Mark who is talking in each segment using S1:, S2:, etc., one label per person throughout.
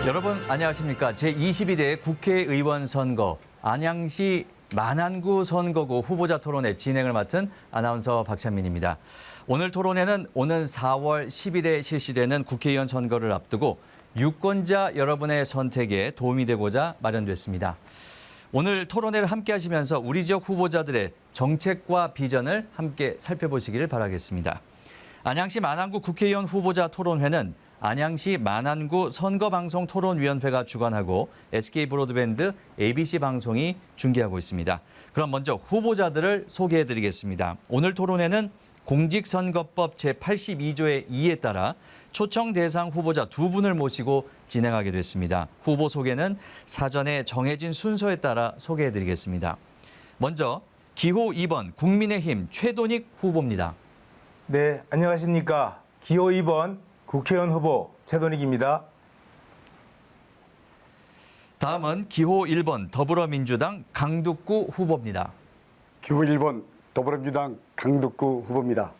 S1: 여러분 안녕하십니까? 제22대 국회의원 선거 안양시 만안구 선거구 후보자 토론회 진행을 맡은 아나운서 박찬민입니다. 오늘 토론회는 오는 4월 10일에 실시되는 국회의원 선거를 앞두고 유권자 여러분의 선택에 도움이 되고자 마련됐습니다. 오늘 토론회를 함께 하시면서 우리 지역 후보자들의 정책과 비전을 함께 살펴보시기를 바라겠습니다. 안양시 만안구 국회의원 후보자 토론회는 안양시 만안구 선거방송토론위원회가 주관하고 SK브로드밴드, ABC방송이 중계하고 있습니다. 그럼 먼저 후보자들을 소개해드리겠습니다. 오늘 토론회는 공직선거법 제82조의 2에 따라 초청 대상 후보자 2분을 모시고 진행하게 됐습니다. 후보 소개는 사전에 정해진 순서에 따라 소개해드리겠습니다. 먼저 기호 2번 국민의힘 최돈익 후보입니다.
S2: 네, 안녕하십니까. 기호 2번 국회의원 후보 최돈익입니다.
S1: 다음은 기호 1번 더불어민주당 강두구 후보입니다.
S3: 기호 1번 더불어민주당 강두구 후보입니다.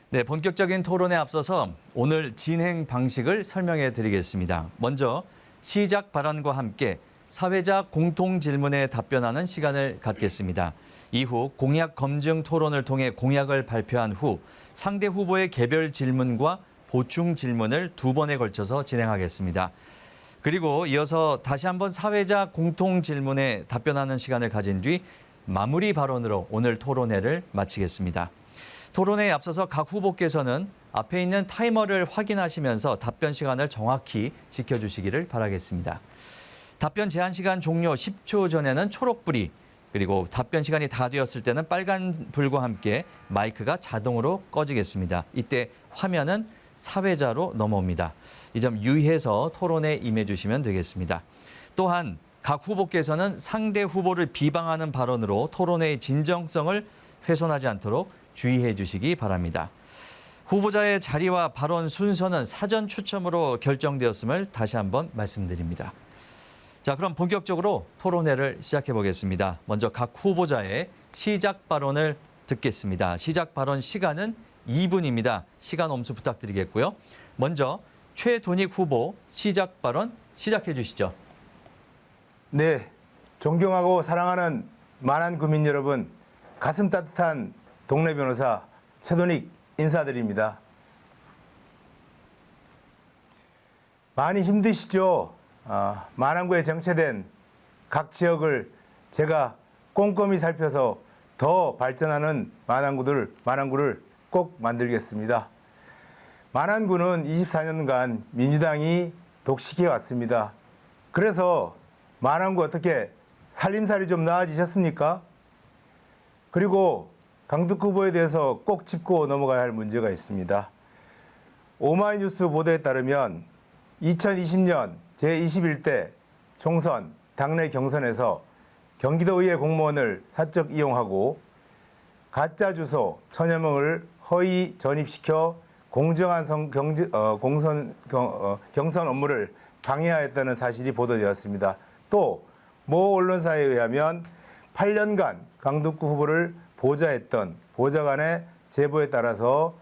S1: 네, 본격적인 토론에 앞서서 오늘 진행 방식을 설명해 드리겠습니다. 먼저 시작 발언과 함께 사회자 공통 질문에 답변하는 시간을 갖겠습니다. 이후 공약 검증 토론을 통해 공약을 발표한 후 상대 후보의 개별 질문과 보충 질문을 2번에 걸쳐서 진행하겠습니다. 그리고 이어서 다시 한번 사회자 공통 질문에 답변하는 시간을 가진 뒤 마무리 발언으로 오늘 토론회를 마치겠습니다. 토론회에 앞서서 각 후보께서는 앞에 있는 타이머를 확인하시면서 답변 시간을 정확히 지켜주시기를 바라겠습니다. 답변 제한 시간 종료 10초 전에는 초록불이, 그리고 답변 시간이 다 되었을 때는 빨간 불과 함께 마이크가 자동으로 꺼지겠습니다. 이때 화면은 사회자로 넘어옵니다. 이 점 유의해서 토론에 임해 주시면 되겠습니다. 또한 각 후보께서는 상대 후보를 비방하는 발언으로 토론회의 진정성을 훼손하지 않도록 주의해 주시기 바랍니다. 후보자의 자리와 발언 순서는 사전 추첨으로 결정되었음을 다시 한번 말씀드립니다. 자, 그럼 본격적으로 토론회를 시작해 보겠습니다. 먼저 각 후보자의 시작 발언을 듣겠습니다. 시작 발언 시간은 2분입니다. 시간 엄수 부탁드리겠고요. 먼저 최돈익 후보 시작 발언 시작해 주시죠.
S2: 네, 존경하고 사랑하는 만안 구민 여러분, 가슴 따뜻한 동네 변호사 최돈익 인사드립니다. 많이 힘드시죠? 만안구에 정체된 각 지역을 제가 꼼꼼히 살펴서 더 발전하는 만안구를 꼭 만들겠습니다. 만안구는 24년간 민주당이 독식해 왔습니다. 그래서 만안구 어떻게 살림살이 좀 나아지셨습니까? 그리고 강두구 후보에 대해서 꼭 짚고 넘어가야 할 문제가 있습니다. 오마이뉴스 보도에 따르면 2020년 제21대 총선 당내 경선에서 경기도의회 공무원을 사적 이용하고 가짜 주소 1000여 명을 허위 전입시켜 공정한 경선 업무를 방해하였다는 사실이 보도되었습니다. 또 모 언론사에 의하면 8년간 강두구 후보를 보좌했던 보좌관의 제보에 따라서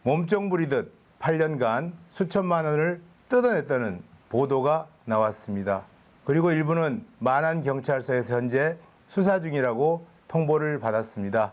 S2: 몸종 부리듯 8년간 수천만 원을 뜯어냈다는 보도가 나왔습니다. 그리고 일부는 만안경찰서에서 현재 수사 중이라고 통보를 받았습니다.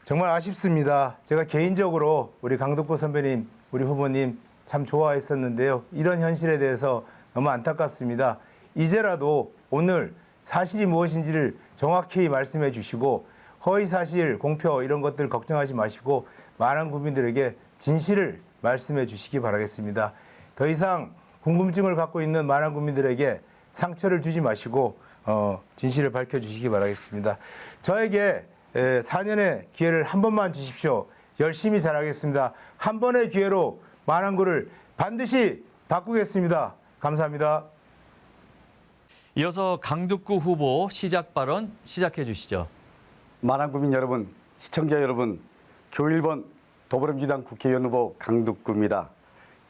S2: 정말 아쉽습니다. 제가 개인적으로 우리 강두구 선배님, 우리 후보님 참 좋아했었는데요. 이런 현실에 대해서 너무 안타깝습니다. 이제라도 오늘 사실이 무엇인지를 정확히 말씀해 주시고 허위사실, 공표 이런 것들 걱정하지 마시고 많은 국민들에게 진실을 말씀해 주시기 바라겠습니다. 더 이상 궁금증을 갖고 있는 많은 국민들에게 상처를 주지 마시고 진실을 밝혀주시기 바라겠습니다. 저에게 4년의 기회를 한 번만 주십시오. 열심히 잘하겠습니다. 한 번의 기회로 만안구를 반드시 바꾸겠습니다. 감사합니다.
S1: 이어서 강두구 후보 시작 발언 시작해 주시죠.
S3: 만안구민 여러분, 시청자 여러분, 기호 1번 더불어민주당 국회의원 후보 강두구입니다.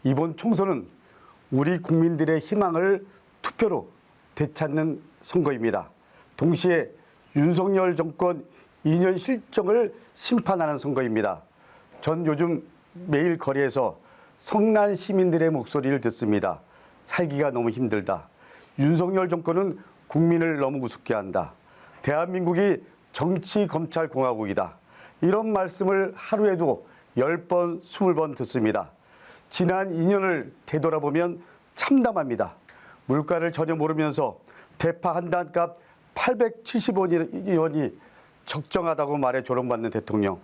S3: 이번 총선은 우리 국민들의 희망을 투표로 되찾는 선거입니다. 동시에 윤석열 정권 2년 실정을 심판하는 선거입니다. 전 요즘 매일 거리에서 성난 시민들의 목소리를 듣습니다. 살기가 너무 힘들다. 윤석열 정권은 국민을 너무 우습게 한다. 대한민국이 정치 검찰 공화국이다. 이런 말씀을 하루에도 10번, 20번 듣습니다. 지난 2년을 되돌아보면 참담합니다. 물가를 전혀 모르면서 대파 한 단값 870원이 적정하다고 말해 조롱받는 대통령.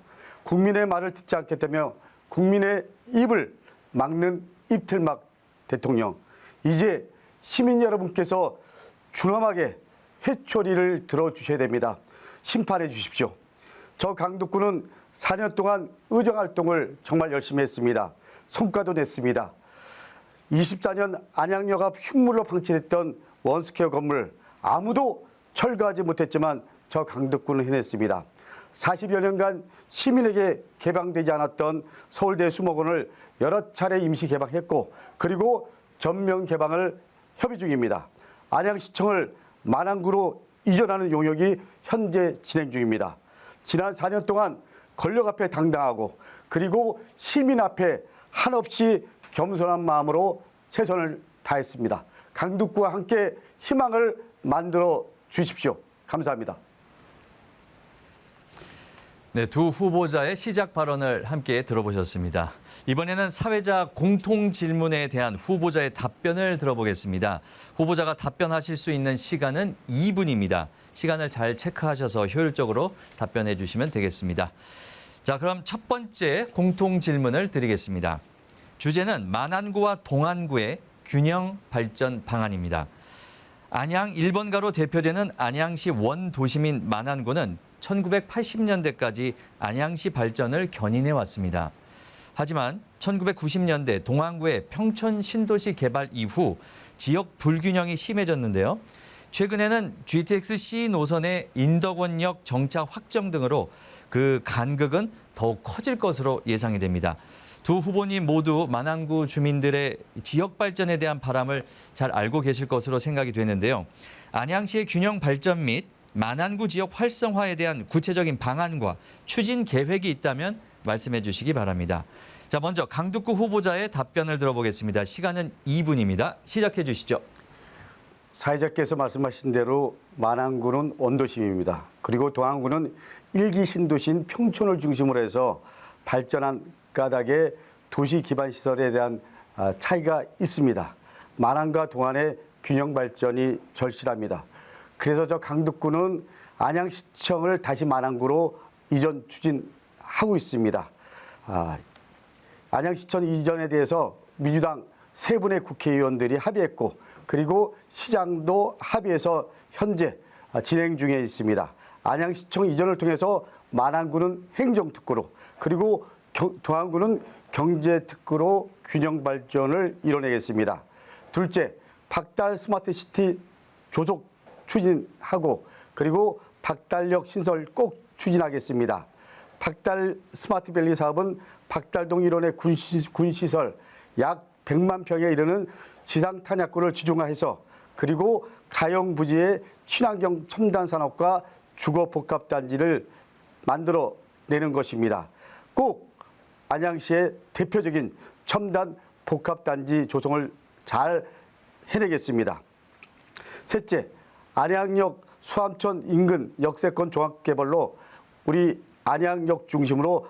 S3: 국민의 말을 듣지 않겠다며 국민의 입을 막는 입틀막 대통령. 이제 시민 여러분께서 준엄하게 회초리를 들어주셔야 됩니다. 심판해 주십시오. 저 강덕구는 4년 동안 의정활동을 정말 열심히 했습니다. 성과도 냈습니다. 24년 안양역 앞 흉물로 방치됐던 원스퀘어 건물 아무도 철거하지 못했지만 저 강덕구는 해냈습니다. 40여 년간 시민에게 개방되지 않았던 서울대 수목원을 여러 차례 임시 개방했고 그리고 전면 개방을 협의 중입니다. 안양시청을 만안구로 이전하는 용역이 현재 진행 중입니다. 지난 4년 동안 권력 앞에 당당하고 그리고 시민 앞에 한없이 겸손한 마음으로 최선을 다했습니다. 강덕구와 함께 희망을 만들어 주십시오. 감사합니다.
S1: 네, 두 후보자의 시작 발언을 함께 들어보셨습니다. 이번에는 사회자 공통 질문에 대한 후보자의 답변을 들어보겠습니다. 후보자가 답변하실 수 있는 시간은 2분입니다. 시간을 잘 체크하셔서 효율적으로 답변해 주시면 되겠습니다. 자, 그럼 첫 번째 공통 질문을 드리겠습니다. 주제는 만안구와 동안구의 균형 발전 방안입니다. 안양 1번가로 대표되는 안양시 원도심인 만안구는 1980년대까지 안양시 발전을 견인해 왔습니다. 하지만 1990년대 동안구의 평촌 신도시 개발 이후 지역 불균형이 심해졌는데요. 최근에는 GTX-C 노선의 인덕원역 정차 확정 등으로 그 간극은 더욱 커질 것으로 예상이 됩니다. 두 후보님 모두 만안구 주민들의 지역 발전에 대한 바람을 잘 알고 계실 것으로 생각이 되는데요. 안양시의 균형 발전 및 만안구 지역 활성화에 대한 구체적인 방안과 추진 계획이 있다면 말씀해 주시기 바랍니다. 자, 먼저 강덕구 후보자의 답변을 들어보겠습니다. 시간은 2분입니다. 시작해 주시죠.
S3: 사회자께서 말씀하신 대로 만안구는 원도심입니다. 그리고 동안구는 일기 신도시인 평촌을 중심으로 해서 발전한 까닭에 도시 기반 시설에 대한 차이가 있습니다. 만안과 동안의 균형 발전이 절실합니다. 그래서 저 강덕구는 안양시청을 다시 만안구로 이전 추진하고 있습니다. 안양시청 이전에 대해서 민주당 3분의 국회의원들이 합의했고 그리고 시장도 합의해서 현재 진행 중에 있습니다. 안양시청 이전을 통해서 만안구는 행정특구로 그리고 동안구는 경제특구로 균형 발전을 이뤄내겠습니다. 둘째, 박달 스마트시티 조속 추진하고 그리고 박달역 신설 꼭 추진하겠습니다. 박달 스마트밸리 사업은 박달동 일원의 군시설 약 100만 평에 이르는 지상 탄약구를 지중화해서 그리고 가용 부지의 친환경 첨단 산업과 주거 복합단지를 만들어내는 것입니다. 꼭 안양시의 대표적인 첨단 복합단지 조성을 잘 해내겠습니다. 셋째, 안양역 수암천 인근 역세권 종합개발로 우리 안양역 중심으로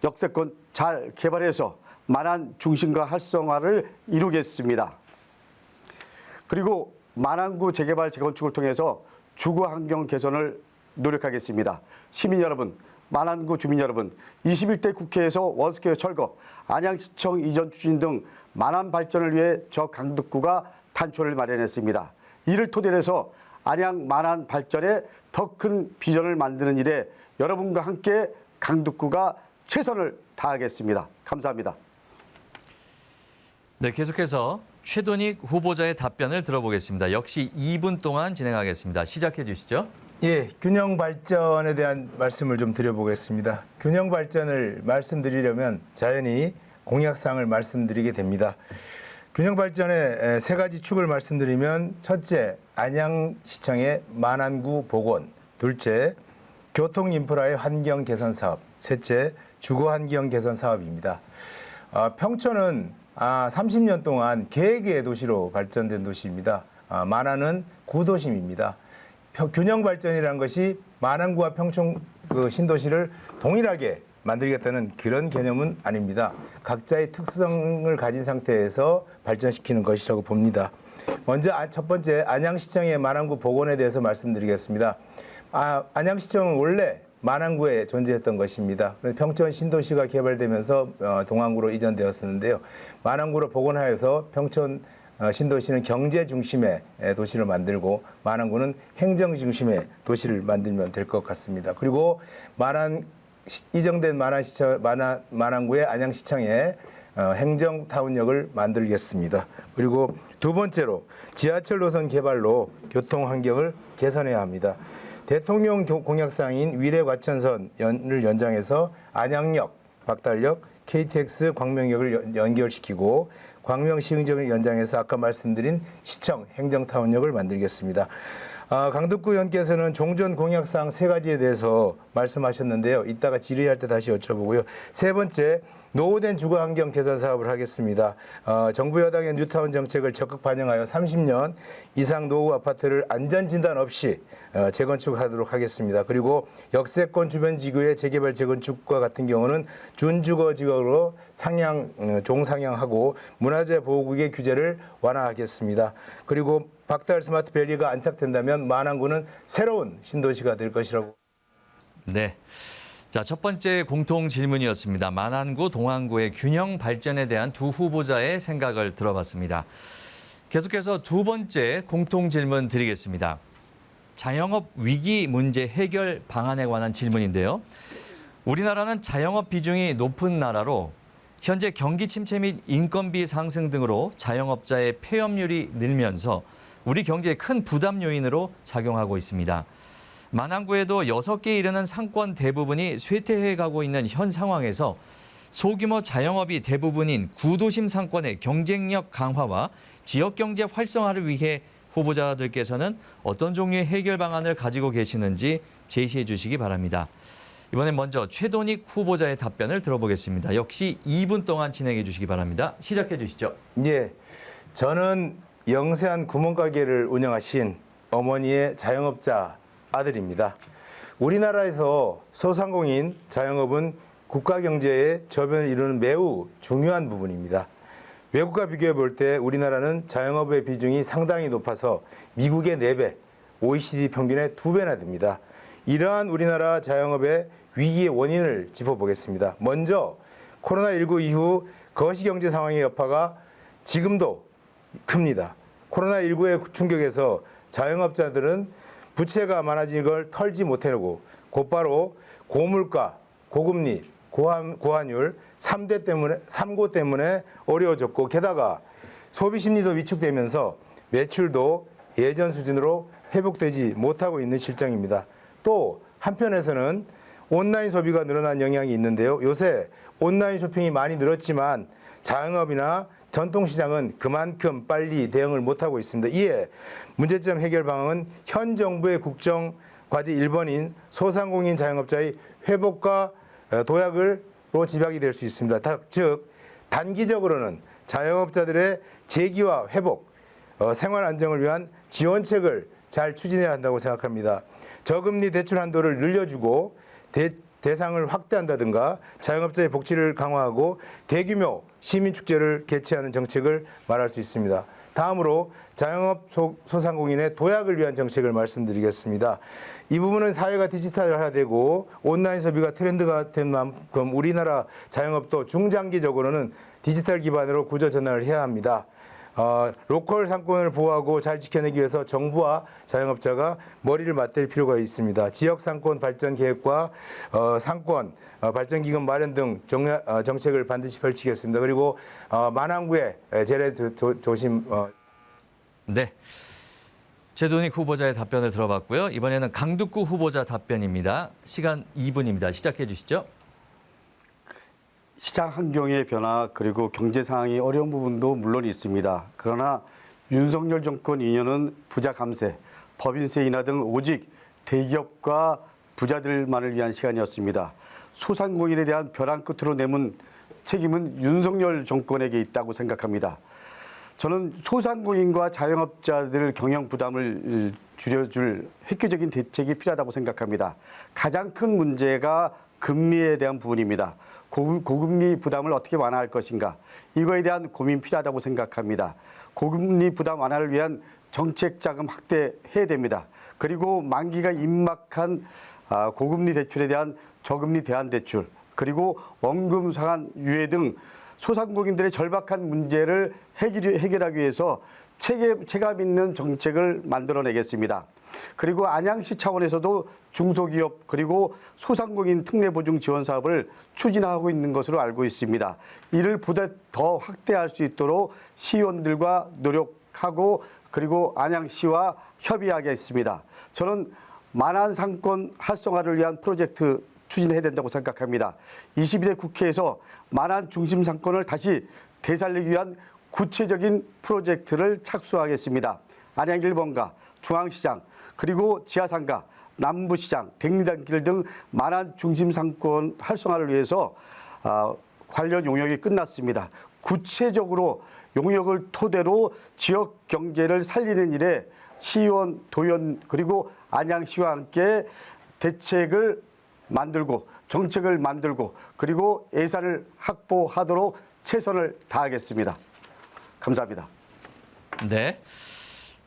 S3: 역세권 잘 개발해서 만안 중심과 활성화를 이루겠습니다. 그리고 만안구 재개발 재건축을 통해서 주거 환경 개선을 노력하겠습니다. 시민 여러분, 만안구 주민 여러분, 21대 국회에서 원스퀘어 철거, 안양시청 이전 추진 등 만안 발전을 위해 저 강덕구가 단초를 마련했습니다. 이를 토대로 해서 안양 만안 발전에 더 큰 비전을 만드는 일에 여러분과 함께 강덕구가 최선을 다하겠습니다. 감사합니다.
S1: 네, 계속해서 최돈익 후보자의 답변을 들어보겠습니다. 역시 2분 동안 진행하겠습니다. 시작해 주시죠.
S2: 예, 균형 발전에 대한 말씀을 좀 드려보겠습니다. 균형 발전을 말씀드리려면 자연히 공약사항을 말씀드리게 됩니다. 균형 발전의 3가지 축을 말씀드리면 첫째, 안양시청의 만안구 복원, 둘째, 교통 인프라의 환경 개선 사업, 셋째, 주거 환경 개선 사업입니다. 평촌은 30년 동안 계획의 도시로 발전된 도시입니다. 만안은 구도심입니다. 균형 발전이라는 것이 만안구와 평촌 그 신도시를 동일하게 만들겠다는 그런 개념은 아닙니다. 각자의 특성을 가진 상태에서 발전시키는 것이라고 봅니다. 먼저 첫 번째 안양시청의 만안구 복원에 대해서 말씀드리겠습니다. 안양시청은 원래 만안구에 존재했던 것입니다. 평촌 신도시가 개발되면서 동안구로 이전되었었는데요. 만안구로 복원하여서 평촌 신도시는 경제 중심의 도시를 만들고 만안구는 행정 중심의 도시를 만들면 될 것 같습니다. 그리고 이정된 만안구의 안양시청에 행정타운역을 만들겠습니다. 그리고 두 번째로 지하철 노선 개발로 교통 환경을 개선해야 합니다. 대통령 공약사항인 위례과천선을 연장해서 안양역, 박달역, KTX 광명역을 연결시키고 광명시흥역을 연장해서 아까 말씀드린 시청 행정타운역을 만들겠습니다. 강덕구 의원께서는 종전 공약사항 3가지에 대해서 말씀하셨는데요. 이따가 질의할 때 다시 여쭤보고요. 세 번째, 노후된 주거환경 개선 사업을 하겠습니다. 정부 여당의 뉴타운 정책을 적극 반영하여 30년 이상 노후 아파트를 안전진단 없이 재건축하도록 하겠습니다. 그리고 역세권 주변 지구의 재개발 재건축과 같은 경우는 준주거 지역으로 종상향하고 문화재 보호구역의 규제를 완화하겠습니다. 그리고 박달 스마트 밸리가 안착된다면 만안구는 새로운 신도시가 될 것이라고.
S1: 네. 자, 첫 번째 공통 질문이었습니다. 만안구, 동안구의 균형 발전에 대한 두 후보자의 생각을 들어봤습니다. 계속해서 두 번째 공통 질문 드리겠습니다. 자영업 위기 문제 해결 방안에 관한 질문인데요. 우리나라는 자영업 비중이 높은 나라로 현재 경기 침체 및 인건비 상승 등으로 자영업자의 폐업률이 늘면서 우리 경제에 큰 부담 요인으로 작용하고 있습니다. 만안구에도 6개 이르는 상권 대부분이 쇠퇴해 가고 있는 현 상황에서 소규모 자영업이 대부분인 구도심 상권의 경쟁력 강화와 지역경제 활성화를 위해 후보자들께서는 어떤 종류의 해결 방안을 가지고 계시는지 제시해 주시기 바랍니다. 이번엔 먼저 최돈익 후보자의 답변을 들어보겠습니다. 역시 2분 동안 진행해 주시기 바랍니다. 시작해 주시죠.
S2: 예, 저는 영세한 구멍가게를 운영하신 어머니의 자영업자 아들입니다. 우리나라에서 소상공인 자영업은 국가 경제의 저변을 이루는 매우 중요한 부분입니다. 외국과 비교해 볼 때 우리나라는 자영업의 비중이 상당히 높아서 미국의 4배, OECD 평균의 2배나 됩니다. 이러한 우리나라 자영업의 위기의 원인을 짚어보겠습니다. 먼저 코로나19 이후 거시경제 상황의 여파가 지금도 큽니다. 코로나19의 충격에서 자영업자들은 부채가 많아진 걸 털지 못해내고 곧바로 고물가, 고금리, 고환율 3고 때문에 어려워졌고 게다가 소비 심리도 위축되면서 매출도 예전 수준으로 회복되지 못하고 있는 실정입니다. 또 한편에서는 온라인 소비가 늘어난 영향이 있는데요. 요새 온라인 쇼핑이 많이 늘었지만 자영업이나 전통시장은 그만큼 빨리 대응을 못하고 있습니다. 이에 문제점 해결 방안은 현 정부의 국정과제 1번인 소상공인 자영업자의 회복과 도약으로 집약이 될 수 있습니다. 즉 단기적으로는 자영업자들의 재기와 회복, 생활 안정을 위한 지원책을 잘 추진해야 한다고 생각합니다. 저금리 대출 한도를 늘려주고 대상을 확대한다든가 자영업자의 복지를 강화하고 대규모 시민축제를 개최하는 정책을 말할 수 있습니다. 다음으로 자영업 소상공인의 도약을 위한 정책을 말씀드리겠습니다. 이 부분은 사회가 디지털화되고 온라인 소비가 트렌드가 된 만큼 우리나라 자영업도 중장기적으로는 디지털 기반으로 구조 전환을 해야 합니다. 로컬 상권을 보호하고 잘 지켜내기 위해서 정부와 자영업자가 머리를 맞댈 필요가 있습니다. 지역 상권 발전 계획과 상권 발전 기금 마련 등 정책을 반드시 펼치겠습니다. 그리고 만안구의 재래 조심.
S1: 네. 최돈익 후보자의 답변을 들어봤고요. 이번에는 강두구 후보자 답변입니다. 시간 2분입니다. 시작해 주시죠.
S3: 시장 환경의 변화 그리고 경제 상황이 어려운 부분도 물론 있습니다. 그러나 윤석열 정권 2년은 부자 감세, 법인세 인하 등 오직 대기업과 부자들만을 위한 시간이었습니다. 소상공인에 대한 벼랑 끝으로 내문 책임은 윤석열 정권에게 있다고 생각합니다. 저는 소상공인과 자영업자들 경영 부담을 줄여줄 획기적인 대책이 필요하다고 생각합니다. 가장 큰 문제가 금리에 대한 부분입니다. 고금리 부담을 어떻게 완화할 것인가, 이거에 대한 고민 필요하다고 생각합니다. 고금리 부담 완화를 위한 정책 자금 확대해야 됩니다. 그리고 만기가 임박한 고금리 대출에 대한 저금리 대안 대출, 그리고 원금 상환 유예 등 소상공인들의 절박한 문제를 해결하기 위해서 체감 있는 정책을 만들어내겠습니다. 그리고 안양시 차원에서도 중소기업 그리고 소상공인 특례보증 지원 사업을 추진하고 있는 것으로 알고 있습니다. 이를 보다 더 확대할 수 있도록 시의원들과 노력하고 그리고 안양시와 협의하겠습니다. 저는 만안 상권 활성화를 위한 프로젝트 추진해야 된다고 생각합니다. 22대 국회에서 만안 중심 상권을 다시 되살리기 위한 구체적인 프로젝트를 착수하겠습니다. 안양 1번가, 중앙시장, 그리고 지하상가, 남부시장, 백리단길 등 만안 중심 상권 활성화를 위해서 관련 용역이 끝났습니다. 구체적으로 용역을 토대로 지역 경제를 살리는 일에 시의원, 도의원 그리고 안양시와 함께 대책을 만들고 정책을 만들고 그리고 예산을 확보하도록 최선을 다하겠습니다. 감사합니다.
S1: 네.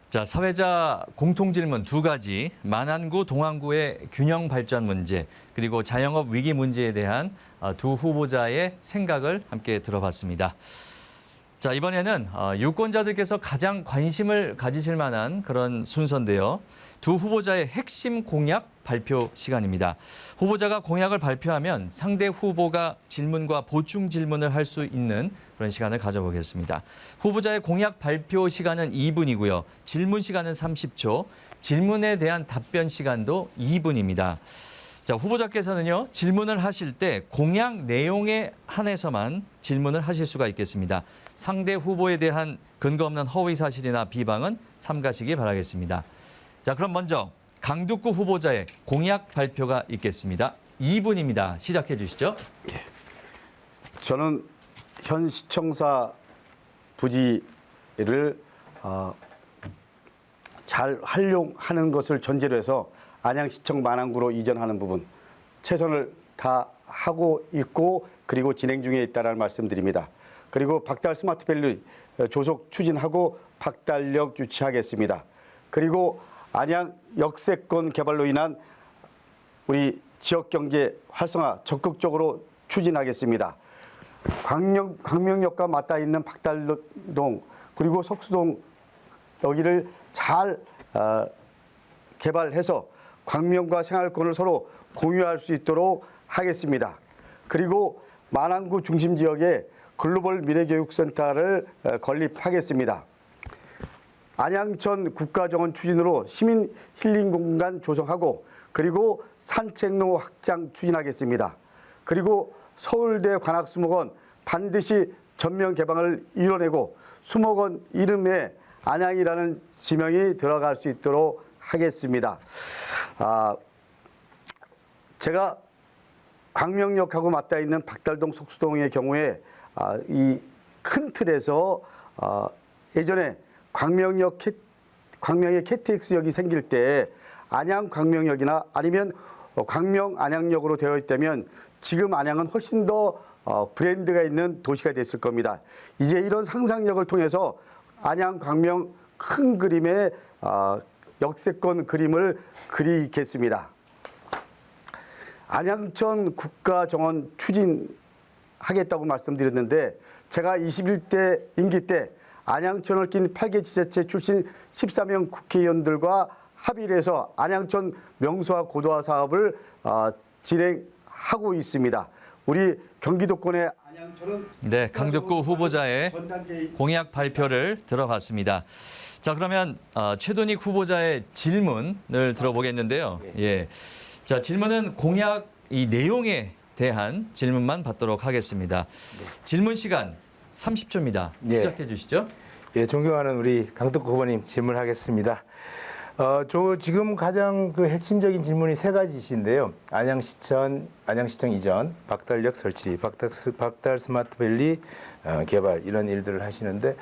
S1: 자, 사회자 공통 질문 두 가지, 만안구, 동안구의 균형 발전 문제, 그리고 자영업 위기 문제에 대한 두 후보자의 생각을 함께 들어봤습니다. 자, 이번에는 유권자들께서 가장 관심을 가지실 만한 그런 순서인데요. 두 후보자의 핵심 공약 발표 시간입니다. 후보자가 공약을 발표하면 상대 후보가 질문과 보충 질문을 할 수 있는 그런 시간을 가져보겠습니다. 후보자의 공약 발표 시간은 2분이고요. 질문 시간은 30초, 질문에 대한 답변 시간도 2분입니다. 자, 후보자께서는요, 질문을 하실 때 공약 내용에 한해서만 질문을 하실 수가 있겠습니다. 상대 후보에 대한 근거 없는 허위 사실이나 비방은 삼가시기 바라겠습니다. 자, 그럼 먼저 강두구 후보자의 공약 발표가 있겠습니다. 2분입니다. 시작해 주시죠.
S3: 저는 현 시청사 부지를 잘 활용하는 것을 전제로 해서 안양시청 만안구로 이전하는 부분 최선을 다하고 있고 그리고 진행 중에 있다는 말씀드립니다. 그리고 박달 스마트밸리 조속 추진하고 박달역 유치하겠습니다. 그리고 안양 역세권 개발로 인한 우리 지역경제 활성화 적극적으로 추진하겠습니다. 광명역과 맞닿아 있는 박달동 그리고 석수동 여기를 잘 개발해서 광명과 생활권을 서로 공유할 수 있도록 하겠습니다. 그리고 만안구 중심 지역에 글로벌 미래교육센터를 건립하겠습니다. 안양천 국가정원 추진으로 시민 힐링 공간 조성하고 그리고 산책로 확장 추진하겠습니다. 그리고 서울대 관악수목원 반드시 전면 개방을 이뤄내고 수목원 이름에 안양이라는 지명이 들어갈 수 있도록 하겠습니다. 제가 광명역하고 맞닿아 있는 박달동 석수동의 경우에 이 큰 틀에서 예전에 광명의 KTX역이 생길 때 안양 광명역이나 아니면 광명 안양역으로 되어 있다면 지금 안양은 훨씬 더 브랜드가 있는 도시가 됐을 겁니다. 이제 이런 상상력을 통해서 안양 광명 큰 그림의 역세권 그림을 그리겠습니다. 안양천 국가정원 추진하겠다고 말씀드렸는데 제가 21대 임기 때 안양천을 낀 8개 지자체 출신 14명 국회의원들과 합의를 해서 안양천 명소화 고도화 사업을 진행하고 있습니다. 우리 경기도권의 안양천은
S1: 네, 강두구 후보자의 공약 발표를 들어봤습니다. 자, 그러면 최돈익 후보자의 질문을 들어보겠는데요. 예. 자, 질문은 공약 이 내용에 대한 질문만 받도록 하겠습니다. 질문 시간 30초입니다. 시작해 주시죠.
S2: 예, 존경하는 우리 강두구 후보님 질문하겠습니다. 지금 가장 그 핵심적인 질문이 세 가지신데요. 안양시청 이전, 박달역 설치, 박달 스마트밸리 개발 이런 일들을 하시는데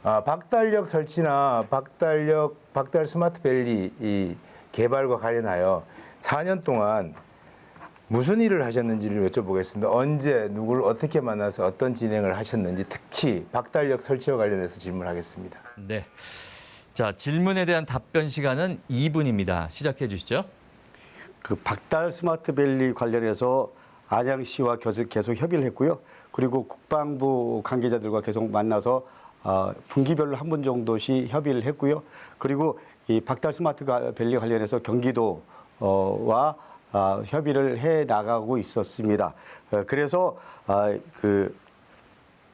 S2: 박달역 설치나 박달 스마트밸리 이 개발과 관련하여 4년 동안 무슨 일을 하셨는지를 여쭤보겠습니다. 언제 누구를 어떻게 만나서 어떤 진행을 하셨는지 특히 박달역 설치와 관련해서 질문하겠습니다.
S1: 네. 자, 질문에 대한 답변 시간은 2분입니다. 시작해 주시죠.
S3: 그 박달 스마트밸리 관련해서 안양시와 계속 협의를 했고요. 그리고 국방부 관계자들과 계속 만나서 분기별로 한 번 정도씩 협의를 했고요. 그리고 이 박달 스마트밸리 관련해서 경기도와 협의를 해 나가고 있었습니다. 그래서 그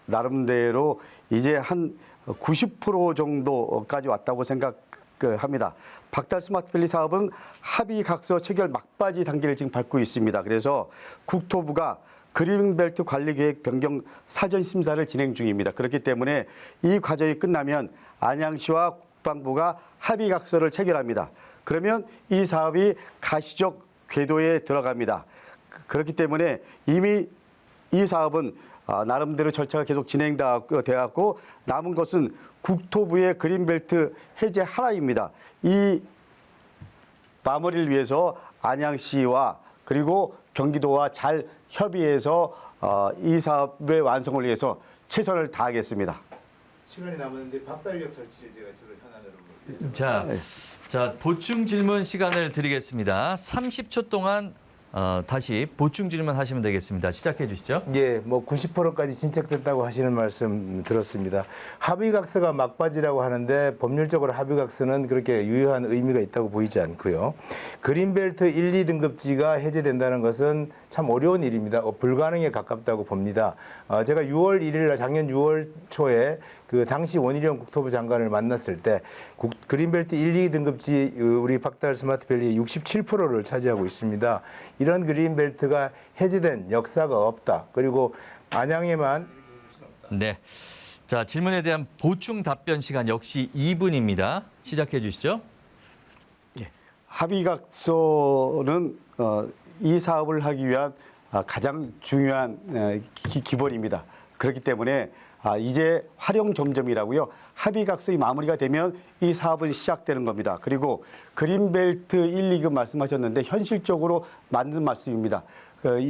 S3: 나름대로 이제 한 90% 정도까지 왔다고 생각합니다. 박달 스마트밸리 사업은 합의각서 체결 막바지 단계를 지금 밟고 있습니다. 그래서 국토부가 그린벨트 관리계획 변경 사전 심사를 진행 중입니다. 그렇기 때문에 이 과정이 끝나면 안양시와 국방부가 합의각서를 체결합니다. 그러면 이 사업이 가시적 궤도에 들어갑니다. 그렇기 때문에 이미 이 사업은 나름대로 절차가 계속 진행되었고 남은 것은 국토부의 그린벨트 해제 하나입니다. 이 마무리를 위해서 안양시와 그리고 경기도와 잘 협의해서 이 사업의 완성을 위해서 최선을 다하겠습니다.
S2: 시간이 남았는데 박달역 설치를 제가 주로 현안으로
S1: 자, 보충 질문 시간을 드리겠습니다. 30초 동안 다시 보충 질문 하시면 되겠습니다. 시작해 주시죠.
S2: 예, 뭐 90%까지 진척됐다고 하시는 말씀 들었습니다. 합의각서가 막바지라고 하는데 법률적으로 합의각서는 그렇게 유효한 의미가 있다고 보이지 않고요. 그린벨트 1, 2등급지가 해제된다는 것은 참 어려운 일입니다. 불가능에 가깝다고 봅니다. 제가 6월 1일 작년 6월 초에 그 당시 원희룡 국토부 장관을 만났을 때 그린벨트 1, 2등급지 우리 박달 스마트밸리의 67%를 차지하고 있습니다. 이런 그린벨트가 해제된 역사가 없다. 그리고 안양에만
S1: 네. 자, 질문에 대한 보충 답변 시간 역시 2분입니다. 시작해 주시죠.
S3: 합의각서는 이 사업을 하기 위한 가장 중요한 기본입니다. 그렇기 때문에 이제 활용 점점이라고요. 합의각서의 마무리가 되면 이 사업은 시작되는 겁니다. 그리고 그린벨트 1, 2급 말씀하셨는데 현실적으로 맞는 말씀입니다.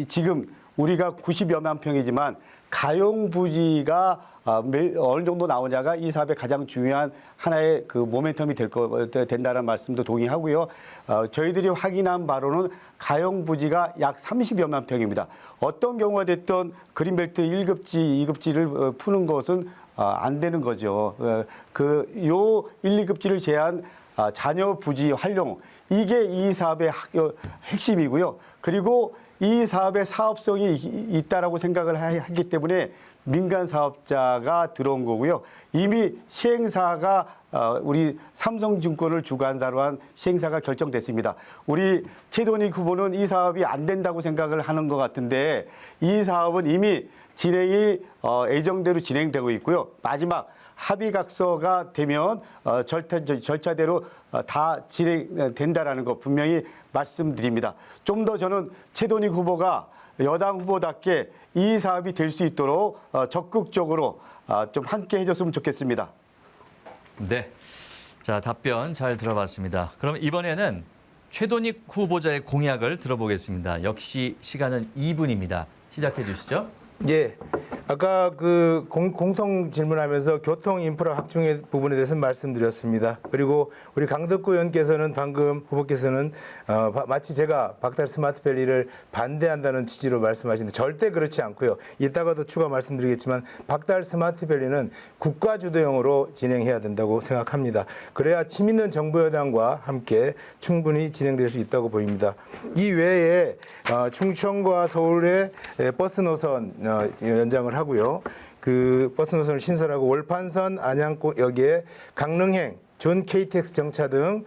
S3: 지금 우리가 90여만 평이지만 가용 부지가 어느 정도 나오냐가 이 사업의 가장 중요한 하나의 그 모멘텀이 된다는 말씀도 동의하고요. 저희들이 확인한 바로는 가용 부지가 약 30여만 평입니다. 어떤 경우가 됐던 그린벨트 1급지, 2급지를 푸는 것은 안 되는 거죠. 요 1, 2급지를 제한 자녀 부지 활용, 이게 이 사업의 핵심이고요. 그리고 이 사업의 사업성이 있다라고 생각을 하기 때문에 민간 사업자가 들어온 거고요. 이미 시행사가 우리 삼성증권을 주관사로 한 시행사가 결정됐습니다. 우리 최돈익 후보는 이 사업이 안 된다고 생각을 하는 것 같은데 이 사업은 이미 진행이 예정대로 진행되고 있고요. 마지막 합의각서가 되면 절차대로 다 진행된다라는 거 분명히 말씀드립니다. 좀 더 저는 최돈익 후보가 여당 후보답게 이 사업이 될 수 있도록 적극적으로 좀 함께 해줬으면 좋겠습니다.
S1: 네. 자, 답변 잘 들어봤습니다. 그럼 이번에는 최돈익 후보자의 공약을 들어보겠습니다. 역시 시간은 2분입니다. 시작해 주시죠.
S2: 예. 아까 그 공통 질문하면서 교통 인프라 확충의 부분에 대해서 말씀드렸습니다. 그리고 우리 강덕구 의원께서는 방금 후보께서는 마치 제가 박달 스마트밸리를 반대한다는 취지로 말씀하시는데 절대 그렇지 않고요. 이따가도 추가 말씀드리겠지만 박달 스마트밸리는 국가 주도형으로 진행해야 된다고 생각합니다. 그래야 힘 있는 정부 여당과 함께 충분히 진행될 수 있다고 보입니다. 이 외에 충청과 서울의 버스 노선 연장을 하고요. 그 버스 노선을 신설하고 월판선 안양역에 강릉행 준 KTX 정차 등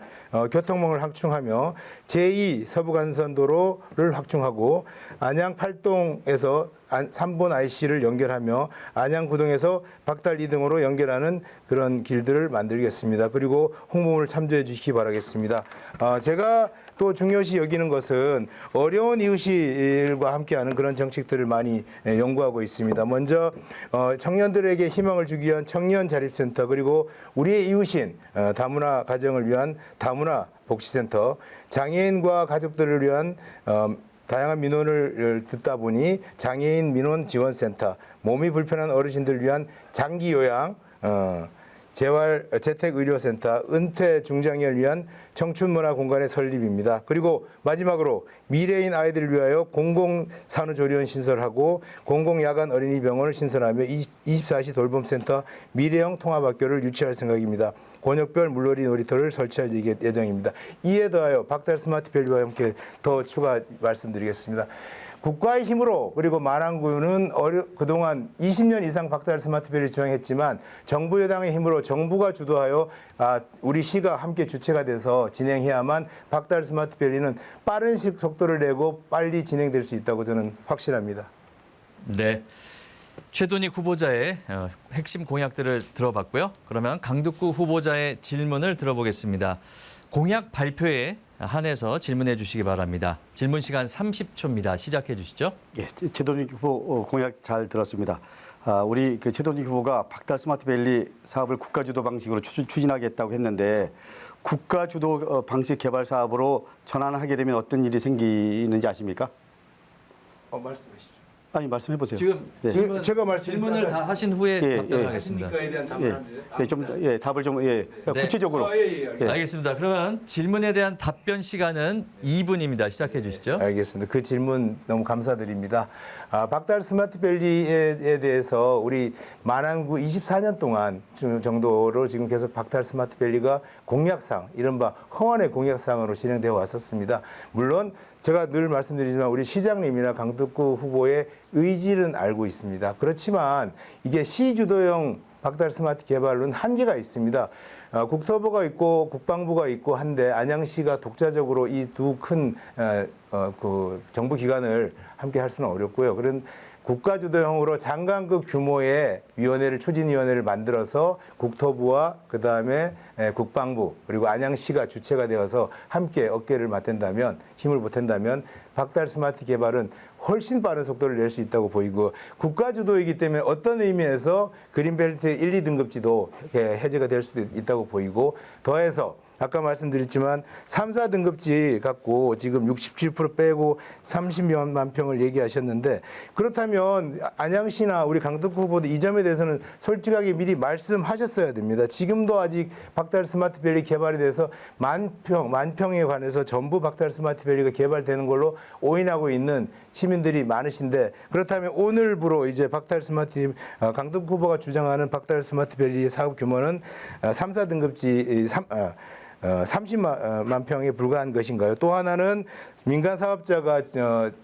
S2: 교통망을 확충하며 제2 서부간선도로를 확충하고 안양 팔동에서 3번 IC를 연결하며 안양 구동에서 박달 2등으로 연결하는 그런 길들을 만들겠습니다. 그리고 홍보를 참조해 주시기 바라겠습니다. 제가 또 중요시 여기는 것은 어려운 이웃과 함께하는 그런 정책들을 많이 연구하고 있습니다. 먼저 청년들에게 희망을 주기 위한 청년 자립센터, 그리고 우리의 이웃인 다문화 가정을 위한 다문화 복지센터, 장애인과 가족들을 위한 다양한 민원을 듣다 보니 장애인 민원 지원센터, 몸이 불편한 어르신들을 위한 장기 요양, 재택의료센터, 은퇴 중장년을 위한 청춘문화 공간의 설립입니다. 그리고 마지막으로 미래인 아이들을 위하여 공공산후조리원 신설하고 공공야간 어린이병원을 신설하며 24시 돌봄센터, 미래형 통합학교를 유치할 생각입니다. 권역별 물놀이 놀이터를 설치할 예정입니다. 이에 더하여 박달 스마트밸리와 함께 더 추가 말씀드리겠습니다. 국가의 힘으로, 그리고 마랑구는 그동안 20년 이상 박달 스마트밸리 주장했지만 정부 여당의 힘으로 정부가 주도하여 우리 시가 함께 주체가 돼서 진행해야만 박달 스마트밸리는 빠른 속도를 내고 빨리 진행될 수 있다고 저는 확신합니다.
S1: 네. 최돈익 후보자의 핵심 공약들을 들어봤고요. 그러면 강득구 후보자의 질문을 들어보겠습니다. 공약 발표에 한해서 질문해 주시기 바랍니다. 질문 시간 30초입니다. 시작해 주시죠.
S3: 예, 최돈익 후보 공약 잘 들었습니다. 우리 최돈익 후보가 박달 스마트밸리 사업을 국가주도 방식으로 추진하겠다고 했는데 국가주도 방식 개발 사업으로 전환하게 되면 어떤 일이 생기는지 아십니까?
S2: 말씀하시죠.
S3: 아니 말씀해 보세요.
S1: 지금
S3: 예.
S2: 제가
S1: 질문을 다 하신 후에
S3: 예,
S1: 답변하겠습니다.
S2: 에 대한
S3: 답을 좀 구체적으로.
S1: 알겠습니다. 그러면 질문에 대한 답변 시간은 2분입니다. 시작해 주시죠.
S2: 알겠습니다. 그 질문 너무 감사드립니다. 박달 스마트밸리에 대해서 우리 마랑구 24년 동안 정도로 지금 계속 박달 스마트밸리가 공약상, 이른바 허언의 공약상으로 진행되어 왔었습니다. 물론 제가 늘 말씀드리지만 우리 시장님이나 강득구 후보의 의지는 알고 있습니다. 그렇지만 이게 시주도형 박달 스마트 개발은 한계가 있습니다. 국토부가 있고 국방부가 있고 한데 안양시가 독자적으로 이 두 큰 정부 기관을 함께 할 수는 어렵고요. 그런 국가주도형으로 장관급 규모의 위원회를, 추진위원회를 만들어서 국토부와 그다음에 국방부 그리고 안양시가 주체가 되어서 함께 어깨를 맞댄다면, 힘을 보탠다면 박달 스마트 개발은 훨씬 빠른 속도를 낼 수 있다고 보이고, 국가주도이기 때문에 어떤 의미에서 그린벨트 1, 2등급지도 해제가 될 수도 있다고 보이고, 더해서 아까 말씀드렸지만 3, 4등급지 갖고 지금 67% 빼고 30만 평을 얘기하셨는데, 그렇다면 안양시나 우리 강득구 후보도 이 점에 대해서는 솔직하게 미리 말씀하셨어야 됩니다. 지금도 아직 박달 스마트밸리 개발에 대해서 만평에 관해서 전부 박달 스마트밸리가 개발되는 걸로 오인하고 있는 시민들이 많으신데, 그렇다면 오늘부로 이제 강득구 후보가 주장하는 박달 스마트밸리 사업 규모는 3, 4등급지 30만 평에 불과한 것인가요? 또 하나는 민간 사업자가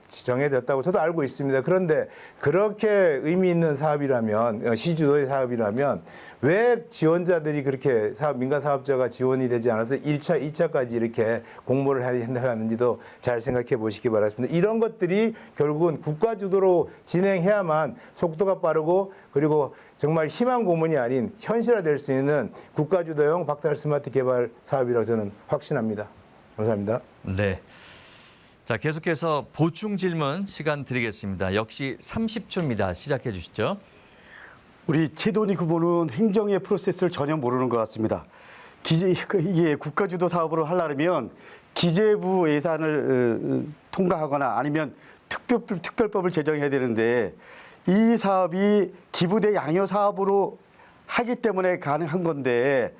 S2: 정해졌다고 저도 알고 있습니다. 그런데 그렇게 의미 있는 사업이라면, 시주도의 사업이라면 왜 지원자들이 그렇게 민간 사업자가 지원이 되지 않아서 1차, 2차까지 이렇게 공모를 해야 하는지도 잘 생각해 보시기 바랍니다. 이런 것들이 결국은 국가 주도로 진행해야만 속도가 빠르고, 그리고 정말 희망 고문이 아닌 현실화될 수 있는 국가 주도형 박달 스마트 개발 사업이라고 저는 확신합니다. 감사합니다.
S1: 네. 자, 계속해서 보충 질문 시간 드리겠습니다. 역시 30초입니다. 시작해 주시죠.
S3: 우리 최돈익 후보는 행정의 프로세스를 전혀 모르는 것 같습니다. 이게 국가주도 사업으로 하려면 기재부 예산을 통과하거나 아니면 특별법을 제정해야 되는데, 이 사업이 기부대 양효 사업으로 하기 때문에 가능한 건데,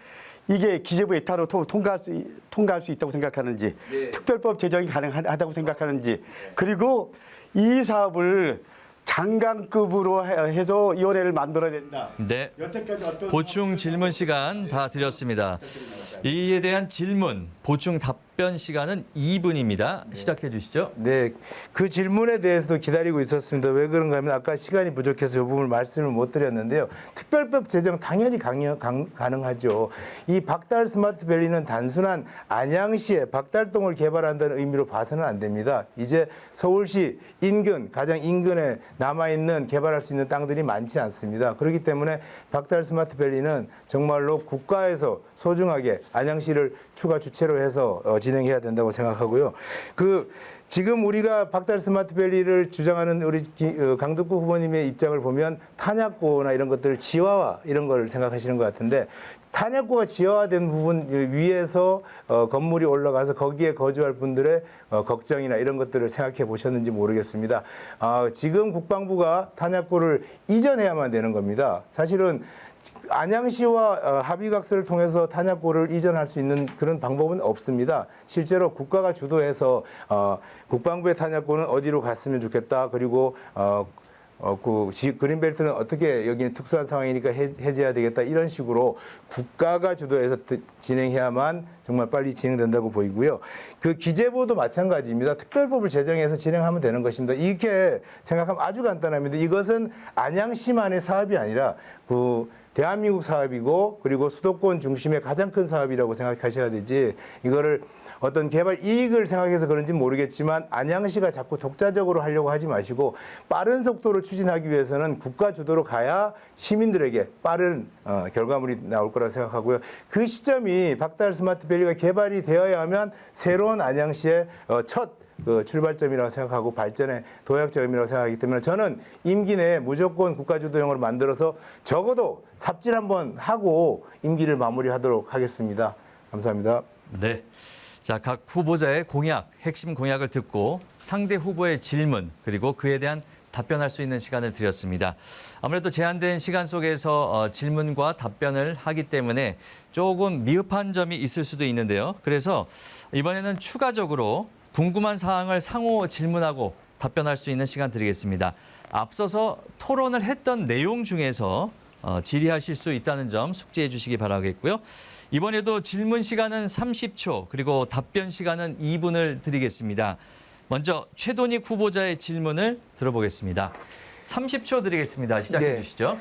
S3: 이게 기재부 예타로 통과할 수 있다고 생각하는지, 네. 특별법 제정이 가능하다고 생각하는지, 그리고 이 사업을 장관급으로 해서 위원회를 만들어야 된다.
S1: 네. 보충 질문 시간 다 드렸습니다. 이에 대한 질문, 보충 답변 시간은 2분입니다. 시작해 주시죠.
S2: 네, 그 질문에 대해서도 기다리고 있었습니다. 왜 그런가 하면 아까 시간이 부족해서 이 부분을 말씀을 못 드렸는데요. 특별법 제정 당연히 가능하죠. 이 박달 스마트밸리는 단순한 안양시에 박달동을 개발한다는 의미로 봐서는 안 됩니다. 이제 서울시 인근, 가장 인근에 남아있는 개발할 수 있는 땅들이 많지 않습니다. 그렇기 때문에 박달 스마트밸리는 정말로 국가에서 소중하게 안양시를 추가 주체로 해서 진행해야 된다고 생각하고요. 지금 우리가 박달 스마트밸리를 주장하는 우리 강덕구 후보님의 입장을 보면 탄약고나 이런 것들 지하화 이런 걸 생각하시는 것 같은데 탄약고가 지하화된 부분 위에서 건물이 올라가서 거기에 거주할 분들의 걱정이나 이런 것들을 생각해 보셨는지 모르겠습니다. 지금 국방부가 탄약고를 이전해야만 되는 겁니다. 사실은 안양시와 합의각서를 통해서 탄약고를 이전할 수 있는 그런 방법은 없습니다. 실제로 국가가 주도해서 국방부의 탄약고는 어디로 갔으면 좋겠다. 그리고 그린벨트는 어떻게 여기는 특수한 상황이니까 해제해야 되겠다. 이런 식으로 국가가 주도해서 진행해야만 정말 빨리 진행된다고 보이고요. 그 기재부도 마찬가지입니다. 특별법을 제정해서 진행하면 되는 것입니다. 이렇게 생각하면 아주 간단합니다. 이것은 안양시만의 사업이 아니라 대한민국 사업이고 그리고 수도권 중심의 가장 큰 사업이라고 생각하셔야 되지 이거를 어떤 개발 이익을 생각해서 그런지 모르겠지만 안양시가 자꾸 독자적으로 하려고 하지 마시고 빠른 속도로 추진하기 위해서는 국가 주도로 가야 시민들에게 빠른 결과물이 나올 거라 생각하고요. 그 시점이 박달 스마트밸리가 개발이 되어야 하면 새로운 안양시의 첫 출발점이라고 생각하고 발전의 도약점이라고 생각하기 때문에 저는 임기 내에 무조건 국가주도형으로 만들어서 적어도 삽질 한번 하고 임기를 마무리하도록 하겠습니다. 감사합니다.
S1: 네. 자, 각 후보자의 공약, 핵심 공약을 듣고 상대 후보의 질문 그리고 그에 대한 답변할 수 있는 시간을 드렸습니다. 아무래도 제한된 시간 속에서 질문과 답변을 하기 때문에 조금 미흡한 점이 있을 수도 있는데요. 그래서 이번에는 추가적으로 궁금한 사항을 상호 질문하고 답변할 수 있는 시간 드리겠습니다. 앞서서 토론을 했던 내용 중에서 질의하실 수 있다는 점 숙지해 주시기 바라겠고요. 이번에도 질문 시간은 30초 그리고 답변 시간은 2분을 드리겠습니다. 먼저 최돈익 후보자의 질문을 들어보겠습니다. 30초 드리겠습니다. 시작해 주시죠.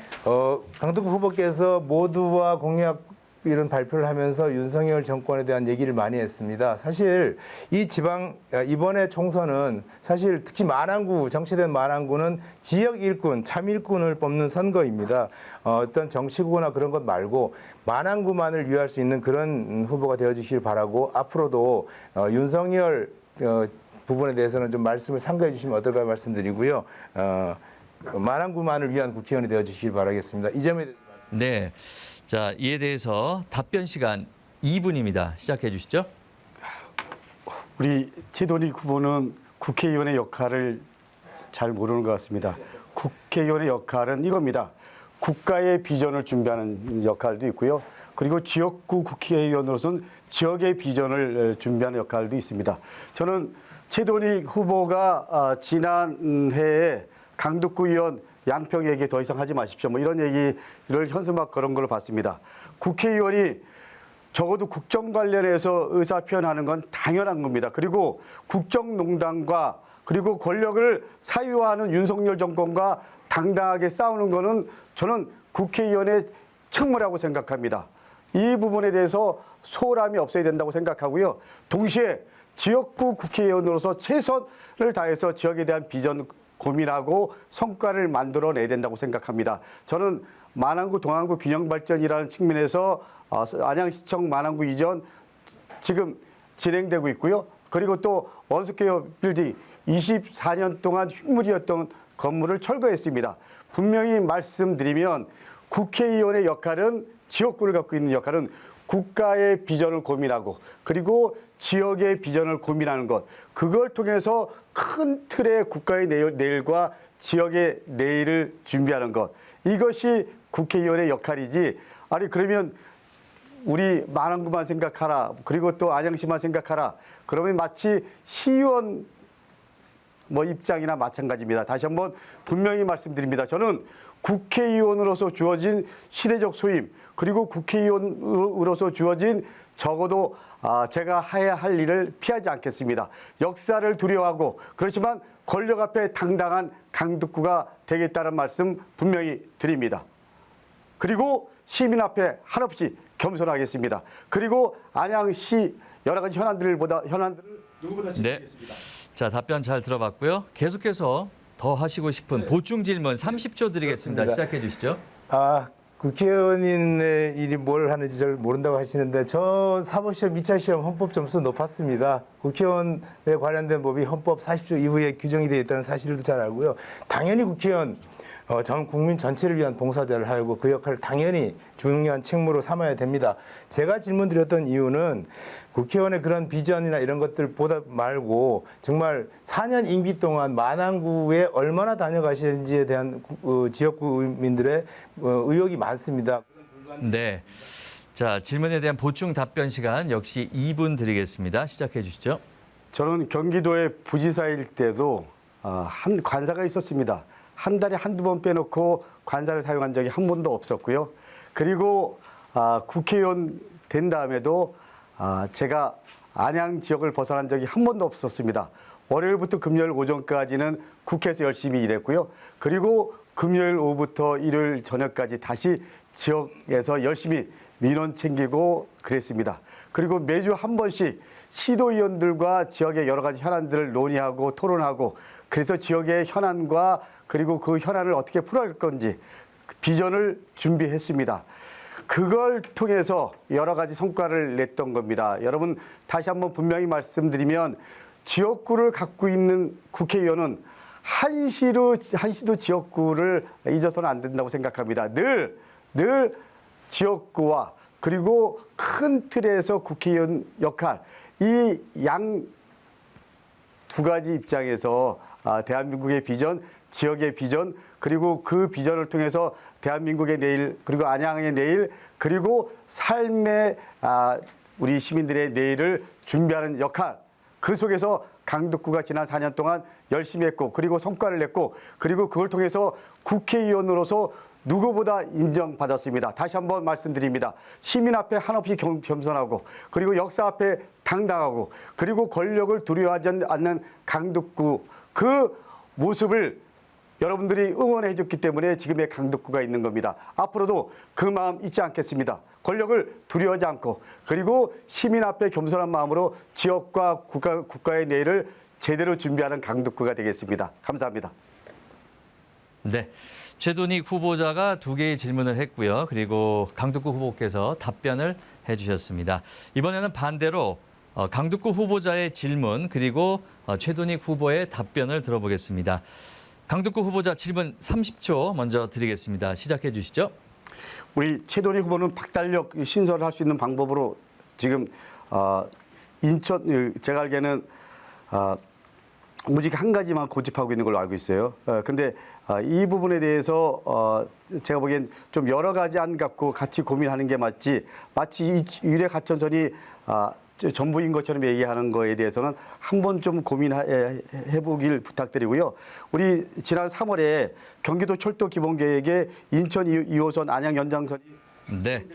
S2: 강덕구 후보께서 모두와 공약 이런 발표를 하면서 윤석열 정권에 대한 얘기를 많이 했습니다. 사실 이번에 총선은 사실 특히 마랑구, 정치된 마랑구는 지역 일꾼, 참 일꾼을 뽑는 선거입니다. 어떤 정치구나 그런 것 말고 마랑구만을 위할 수 있는 그런 후보가 되어주시길 바라고 앞으로도 윤석열 부분에 대해서는 좀 말씀을 상고해 주시면 어떨까 말씀드리고요. 마랑구만을 위한 국회의원이 되어주시길 바라겠습니다. 이 점에 대해서
S1: 네. 자, 이에 대해서 답변 시간 2분입니다. 시작해 주시죠.
S3: 우리 최돈익 후보는 국회의원의 역할을 잘 모르는 것 같습니다. 국회의원의 역할은 이겁니다. 국가의 비전을 준비하는 역할도 있고요. 그리고 지역구 국회의원으로서는 지역의 비전을 준비하는 역할도 있습니다. 저는 최돈익 후보가 지난 해에 강덕구 의원 양평 얘기 더 이상 하지 마십시오. 뭐 이런 얘기를 현수막 그런 걸로 봤습니다. 국회의원이 적어도 국정 관련해서 의사 표현하는 건 당연한 겁니다. 그리고 국정농단과 그리고 권력을 사유화하는 윤석열 정권과 당당하게 싸우는 거는 저는 국회의원의 책무라고 생각합니다. 이 부분에 대해서 소홀함이 없어야 된다고 생각하고요. 동시에 지역구 국회의원으로서 최선을 다해서 지역에 대한 비전 고민하고 성과를 만들어내야 된다고 생각합니다. 저는 마랑구 동안구 균형발전이라는 측면에서 안양시청 마랑구 이전 지금 진행되고 있고요. 그리고 또 원스퀘어 빌딩 24년 동안 흉물이었던 건물을 철거했습니다. 분명히 말씀드리면 국회의원의 역할은 지역구를 갖고 있는 역할은 국가의 비전을 고민하고 그리고 지역의 비전을 고민하는 것. 그걸 통해서 큰 틀의 국가의 내일과 지역의 내일을 준비하는 것. 이것이 국회의원의 역할이지. 아니 그러면 우리 마랑구만 생각하라. 그리고 또 안양시만 생각하라. 그러면 마치 시의원 입장이나 마찬가지입니다. 다시 한번 분명히 말씀드립니다. 저는 국회의원으로서 주어진 시대적 소임 그리고 국회의원으로서 주어진 적어도 제가 해야 할 일을 피하지 않겠습니다. 역사를 두려워하고 그렇지만 권력 앞에 당당한 강덕구가 되겠다는 말씀 분명히 드립니다. 그리고 시민 앞에 한없이 겸손하겠습니다. 그리고 안양시 여러 가지 현안들을 누구보다
S1: 네. 자, 답변 잘 들어봤고요. 계속해서 더 하시고 싶은 보충 질문 30초 드리겠습니다.
S2: 그렇습니다.
S1: 시작해 주시죠.
S2: 국회의원의 일이 뭘 하는지 잘 모른다고 하시는데 저 사법시험 2차 시험 헌법 점수 높았습니다. 국회의원에 관련된 법이 헌법 40조 이후에 규정이 되어 있다는 사실도 잘 알고요. 당연히 국회의원 전 국민 전체를 위한 봉사자를 하고 그 역할을 당연히 중요한 책무로 삼아야 됩니다. 제가 질문드렸던 이유는 국회의원의 그런 비전이나 이런 것들보다 말고 정말 4년 임기 동안 만안구에 얼마나 다녀가시는지에 대한 지역구민들의 의혹이 많습니다.
S1: 네. 자, 질문에 대한 보충 답변 시간 역시 2분 드리겠습니다. 시작해 주시죠.
S3: 저는 경기도의 부지사일 때도 한 관사가 있었습니다. 한 달에 한두 번 빼놓고 관사를 사용한 적이 한 번도 없었고요. 그리고 국회의원 된 다음에도 제가 안양 지역을 벗어난 적이 한 번도 없었습니다. 월요일부터 금요일 오전까지는 국회에서 열심히 일했고요. 그리고 금요일 오후부터 일요일 저녁까지 다시 지역에서 열심히 민원 챙기고 그랬습니다. 그리고 매주 한 번씩 시도의원들과 지역의 여러 가지 현안들을 논의하고 토론하고 그래서 지역의 현안과 그리고 그 현안을 어떻게 풀어갈 건지 비전을 준비했습니다. 그걸 통해서 여러 가지 성과를 냈던 겁니다. 여러분 다시 한번 분명히 말씀드리면 지역구를 갖고 있는 국회의원은 한시도 지역구를 잊어서는 안 된다고 생각합니다. 늘 지역구와 그리고 큰 틀에서 국회의원 역할 이 양 두 가지 입장에서 대한민국의 비전, 지역의 비전, 그리고 그 비전을 통해서 대한민국의 내일, 그리고 안양의 내일, 그리고 삶의 우리 시민들의 내일을 준비하는 역할, 그 속에서 강덕구가 지난 4년 동안 열심히 했고, 그리고 성과를 냈고, 그리고 그걸 통해서 국회의원으로서 누구보다 인정받았습니다. 다시 한번 말씀드립니다. 시민 앞에 한없이 겸손하고 그리고 역사 앞에 당당하고 그리고 권력을 두려워하지 않는 강덕구 그 모습을 여러분들이 응원해 줬기 때문에 지금의 강덕구가 있는 겁니다. 앞으로도 그 마음 잊지 않겠습니다. 권력을 두려워하지 않고 그리고 시민 앞에 겸손한 마음으로 지역과 국가의 내일을 제대로 준비하는 강덕구가 되겠습니다. 감사합니다.
S1: 네. 최돈익 후보자가 2개의 질문을 했고요. 그리고 강덕구 후보께서 답변을 해주셨습니다. 이번에는 반대로 강덕구 후보자의 질문 그리고 최돈익 후보의 답변을 들어보겠습니다. 강덕구 후보자 질문 30초 먼저 드리겠습니다. 시작해 주시죠.
S3: 우리 최돈익 후보는 박달력 신설을 할 수 있는 방법으로 지금 인천 제가 알기에는 무직 한 가지만 고집하고 있는 걸로 알고 있어요. 근데 이 부분에 대해서 제가 보기엔 좀 여러 가지 안 갖고 같이 고민하는 게 맞지 마치 유례 가천선이 전부인 것처럼 얘기하는 거에 대해서는 한번 좀 고민해 보길 부탁드리고요. 우리 지난 3월에 경기도 철도 기본 계획에 인천 2호선 안양 연장선이
S1: 네.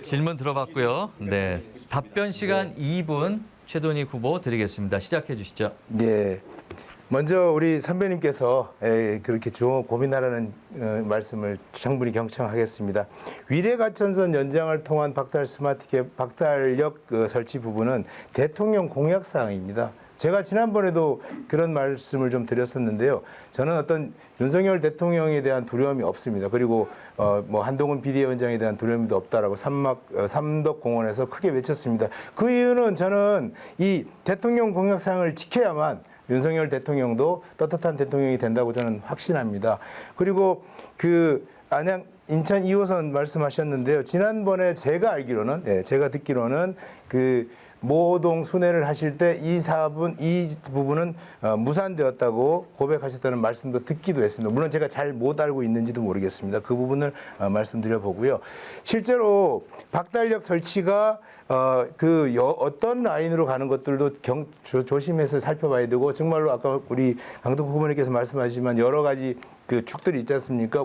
S1: 질문 들어봤고요. 네. 답변 시간 2분 최돈익 후보 드리겠습니다. 시작해 주시죠.
S2: 네. 먼저 우리 선배님께서 그렇게 고민하라는 말씀을 충분히 경청하겠습니다. 위례가천선 연장을 통한 박달역 설치 부분은 대통령 공약 사항입니다. 제가 지난번에도 그런 말씀을 좀 드렸었는데요. 저는 어떤 윤석열 대통령에 대한 두려움이 없습니다. 그리고 뭐 한동훈 비대위원장에 대한 두려움도 없다라고 삼덕공원에서 크게 외쳤습니다. 그 이유는 저는 이 대통령 공약 사항을 지켜야만 윤석열 대통령도 떳떳한 대통령이 된다고 저는 확신합니다. 그리고 그 안양 인천 2호선 말씀하셨는데요. 지난번에 제가 알기로는, 제가 듣기로는 그 모동 순회를 하실 때 이 부분은 무산되었다고 고백하셨다는 말씀도 듣기도 했습니다. 물론 제가 잘 못 알고 있는지도 모르겠습니다. 그 부분을 말씀드려 보고요. 실제로 박달역 설치가 어떤 라인으로 가는 것들도 조심해서 살펴봐야 되고 정말로 아까 우리 강덕구 후보님께서 말씀하시지만 여러 가지 그 축들이 있지 않습니까?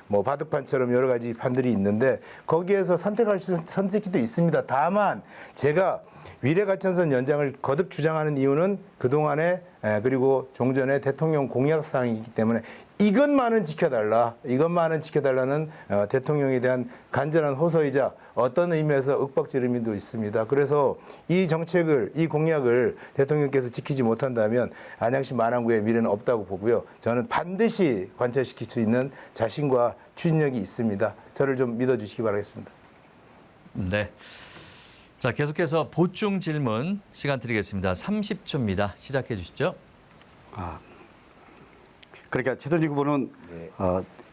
S2: 뭐 바둑판처럼 여러 가지 판들이 있는데 거기에서 선택할 선택지도 있습니다. 다만 제가 위례가천선 연장을 거듭 주장하는 이유는 그동안에 그리고 종전의 대통령 공약 사항이기 때문에 이것만은 지켜달라는 대통령에 대한 간절한 호소이자 어떤 의미에서 윽박질 의미도 있습니다. 그래서 이 정책을, 이 공약을 대통령께서 지키지 못한다면 안양시 만안구의 미래는 없다고 보고요. 저는 반드시 관철시킬 수 있는 자신과 추진력이 있습니다. 저를 좀 믿어주시기 바라겠습니다.
S1: 네. 자, 계속해서 보충 질문 시간 드리겠습니다. 30초입니다. 시작해 주시죠.
S3: 그러니까 최선희 후보는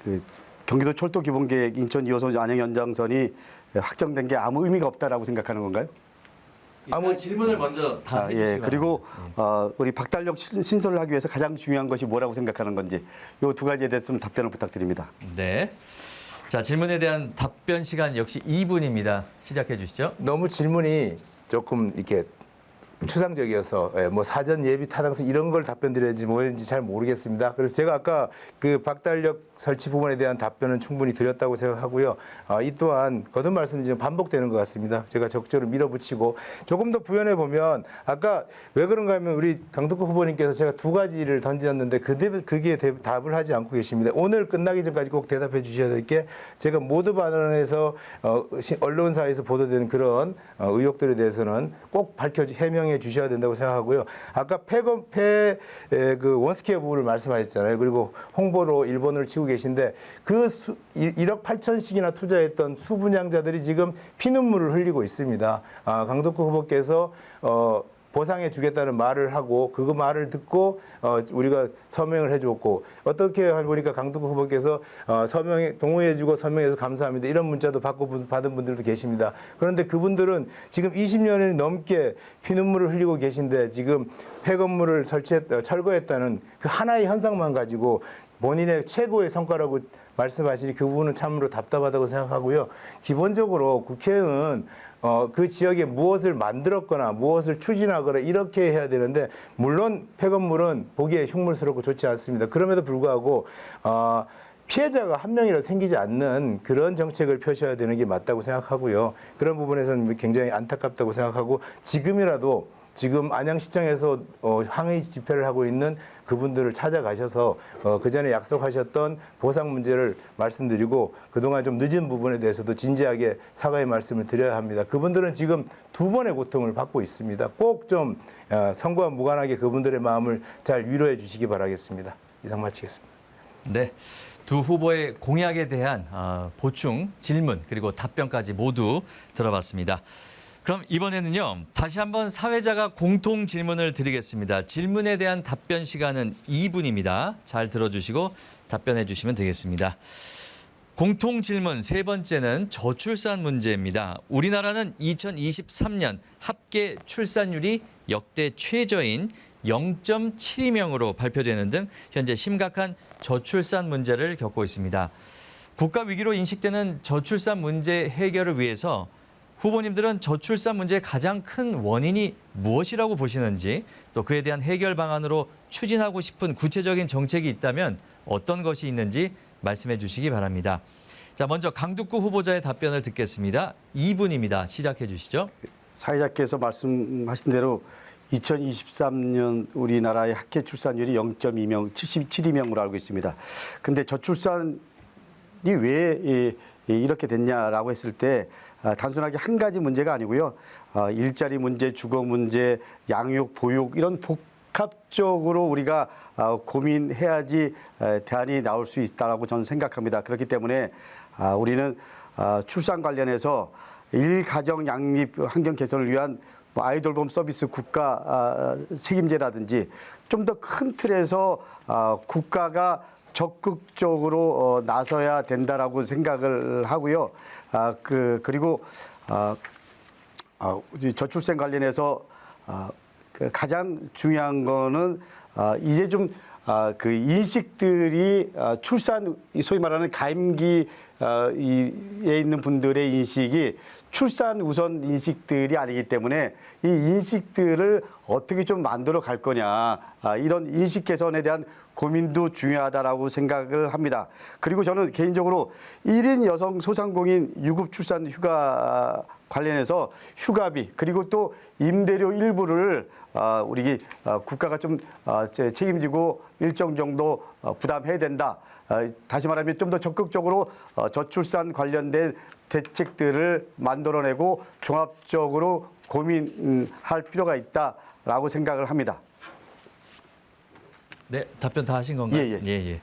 S3: 그 경기도 철도 기본계획 인천 2호선 안양 연장선이 확정된 게 아무 의미가 없다라고 생각하는 건가요?
S1: 아무 질문을 먼저 다 해주시기 바랍니다.
S3: 그리고 우리 박달력 신설을 하기 위해서 가장 중요한 것이 뭐라고 생각하는 건지 이 두 가지에 대해서 좀 답변을 부탁드립니다.
S1: 네. 자, 질문에 대한 답변 시간 역시 2분입니다. 시작해 주시죠.
S2: 너무 질문이 조금 이렇게 추상적이어서 뭐 사전 예비 타당성 이런 걸 답변 드려야지 뭐였는지 잘 모르겠습니다. 그래서 제가 아까 그 박달력 설치 부분에 대한 답변은 충분히 드렸다고 생각하고요. 이 또한 거듭 말씀이 지금 반복되는 것 같습니다. 제가 적절히 밀어붙이고 조금 더 부연해 보면 아까 왜 그런가 하면 우리 강덕구 후보님께서 제가 두 가지를 던졌는데 그게 답을 하지 않고 계십니다. 오늘 끝나기 전까지 꼭 대답해 주셔야 될 게 제가 모두 발언에서 언론사에서 보도되는 그런 의혹들에 대해서는 꼭 해명해 주셔야 된다고 생각하고요. 아까 그 원스퀘어 부분을 말씀하셨잖아요. 그리고 홍보로 일본을 치고 계신데 그 1억 8천씩이나 투자했던 수분양자들이 지금 피눈물을 흘리고 있습니다. 강덕구 후보께서 보상해 주겠다는 말을 하고 그 말을 듣고 우리가 서명을 해줬고 어떻게 보니까 강덕구 후보께서 동의해 주고 서명해서 감사합니다. 이런 문자도 받은 분들도 계십니다. 그런데 그분들은 지금 20년이 넘게 피눈물을 흘리고 계신데 지금 폐건물을 철거했다는 그 하나의 현상만 가지고 본인의 최고의 성과라고 말씀하시니 그 부분은 참으로 답답하다고 생각하고요. 기본적으로 국회의원은 그 지역에 무엇을 만들었거나 무엇을 추진하거나 이렇게 해야 되는데 물론 폐건물은 보기에 흉물스럽고 좋지 않습니다. 그럼에도 불구하고 피해자가 한 명이라도 생기지 않는 그런 정책을 펴셔야 되는 게 맞다고 생각하고요. 그런 부분에서는 굉장히 안타깝다고 생각하고 지금 안양시청에서 항의 집회를 하고 있는 그분들을 찾아가셔서 그 전에 약속하셨던 보상 문제를 말씀드리고 그동안 좀 늦은 부분에 대해서도 진지하게 사과의 말씀을 드려야 합니다. 그분들은 지금 두 번의 고통을 받고 있습니다. 꼭 좀 선거와 무관하게 그분들의 마음을 잘 위로해 주시기 바라겠습니다. 이상 마치겠습니다.
S1: 네. 두 후보의 공약에 대한 보충, 질문 그리고 답변까지 모두 들어봤습니다. 그럼 이번에는요. 다시 한번 사회자가 공통 질문을 드리겠습니다. 질문에 대한 답변 시간은 2분입니다. 잘 들어주시고 답변해 주시면 되겠습니다. 공통 질문 세 번째는 저출산 문제입니다. 우리나라는 2023년 합계 출산율이 역대 최저인 0.72명으로 발표되는 등 현재 심각한 저출산 문제를 겪고 있습니다. 국가 위기로 인식되는 저출산 문제 해결을 위해서 후보님들은 저출산 문제의 가장 큰 원인이 무엇이라고 보시는지 또 그에 대한 해결 방안으로 추진하고 싶은 구체적인 정책이 있다면 어떤 것이 있는지 말씀해 주시기 바랍니다. 자, 먼저 강두구 후보자의 답변을 듣겠습니다. 2분입니다. 시작해 주시죠.
S3: 사회자께서 말씀하신 대로 2023년 우리나라의 합계 출산율이 0.2명, 72명으로 알고 있습니다. 근데 저출산이 왜 이렇게 됐냐라고 했을 때 단순하게 한 가지 문제가 아니고요. 일자리 문제, 주거 문제, 양육, 보육 이런 복합적으로 우리가 고민해야지 대안이 나올 수 있다라고 저는 생각합니다. 그렇기 때문에 우리는 출산 관련해서 일가정 양립 환경 개선을 위한 아이돌봄 서비스 국가 책임제라든지 좀 더 큰 틀에서 국가가 적극적으로 나서야 된다라고 생각을 하고요. 그리고 저출생 관련해서 가장 중요한 거는 이제 좀 그 인식들이 출산 소위 말하는 가임기에 있는 분들의 인식이 출산 우선 인식들이 아니기 때문에 이 인식들을 어떻게 좀 만들어 갈 거냐 이런 인식 개선에 대한 고민도 중요하다라고 생각을 합니다. 그리고 저는 개인적으로 1인 여성 소상공인 유급 출산 휴가 관련해서 휴가비 그리고 또 임대료 일부를 우리 국가가 좀 책임지고 일정 정도 부담해야 된다. 다시 말하면 좀 더 적극적으로 저출산 관련된 대책들을 만들어내고 종합적으로 고민할 필요가 있다라고 생각을 합니다.
S1: 네, 답변 다 하신 건가요?
S3: 예,
S1: 예.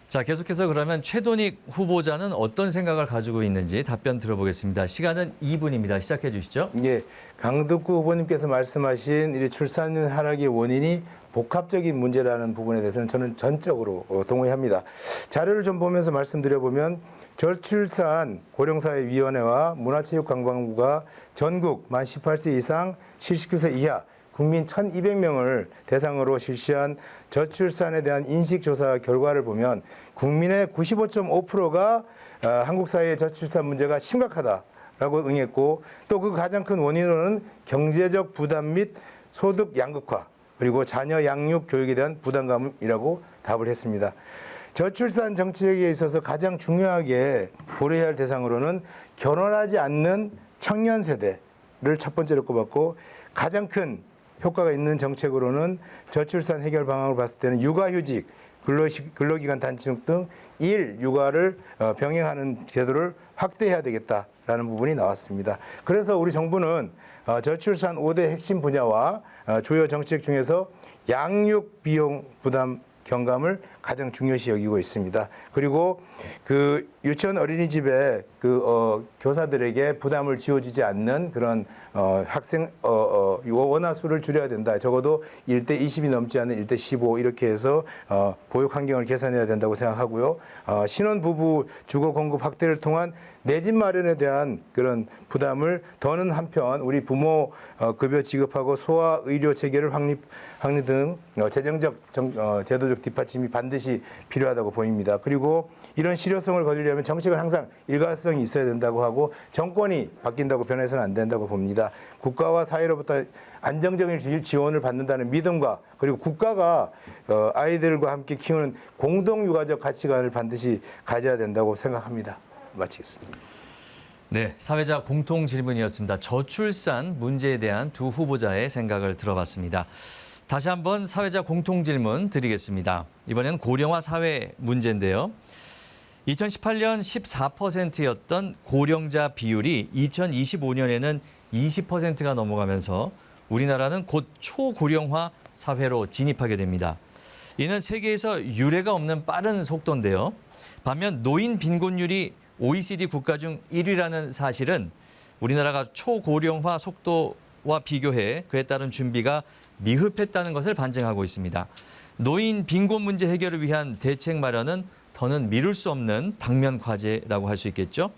S1: 자, 계속해서 그러면 최돈익 후보자는 어떤 생각을 가지고 있는지 답변 들어보겠습니다. 시간은 2분입니다. 시작해 주시죠.
S2: 예, 강덕구 후보님께서 말씀하신 이 출산율 하락의 원인이 복합적인 문제라는 부분에 대해서는 저는 전적으로 동의합니다. 자료를 좀 보면서 말씀드려보면 저출산 고령사회위원회와 문화체육관광부가 전국 만 18세 이상 79세 이하 국민 1,200명을 대상으로 실시한 저출산에 대한 인식조사 결과를 보면 국민의 95.5%가 한국 사회의 저출산 문제가 심각하다라고 응했고 또 그 가장 큰 원인으로는 경제적 부담 및 소득 양극화 그리고 자녀 양육 교육에 대한 부담감이라고 답을 했습니다. 저출산 정책에 있어서 가장 중요하게 고려해야 할 대상으로는 결혼하지 않는 청년 세대를 첫 번째로 꼽았고 가장 큰 효과가 있는 정책으로는 저출산 해결 방안으로 봤을 때는 육아휴직, 근로기간 단축 등 일 육아를 병행하는 제도를 확대해야 되겠다라는 부분이 나왔습니다. 그래서 우리 정부는 저출산 5대 핵심 분야와 주요 정책 중에서 양육 비용 부담 경감을 가장 중요시 여기고 있습니다. 그리고 그 유치원 어린이집에 교사들에게 부담을 지어주지 않는 그런 학생 원화 수를 줄여야 된다. 적어도 1대 20이 넘지 않는 1대 15 이렇게 해서 보육 환경을 개선해야 된다고 생각하고요. 신혼부부 주거 공급 확대를 통한 내 집 마련에 대한 그런 부담을 더는 한편 우리 부모 급여 지급하고 소아 의료 체계를 확립 등 재정적 제도적 뒷받침이 반드시 필요하다고 보입니다. 그리고 이런 실효성을 거두려면 정책은 항상 일관성이 있어야 된다고 하고 정권이 바뀐다고 변해서는 안 된다고 봅니다. 국가와 사회로부터 안정적인 지원을 받는다는 믿음과 그리고 국가가 아이들과 함께 키우는 공동육아적 가치관을 반드시 가져야 된다고 생각합니다. 마치겠습니다.
S1: 네, 사회자 공통 질문이었습니다. 저출산 문제에 대한 두 후보자의 생각을 들어봤습니다. 다시 한번 사회자 공통 질문 드리겠습니다. 이번엔 고령화 사회 문제인데요. 2018년 14%였던 고령자 비율이 2025년에는 20%가 넘어가면서 우리나라는 곧 초고령화 사회로 진입하게 됩니다. 이는 세계에서 유례가 없는 빠른 속도인데요. 반면 노인 빈곤율이 OECD 국가 중 1위라는 사실은 우리나라가 초고령화 속도와 비교해 그에 따른 준비가 미흡했다는 것을 반증하고 있습니다. 노인 빈곤 문제 해결을 위한 대책 마련은 더는 미룰 수 없는 당면 과제라고 할 수 있겠죠.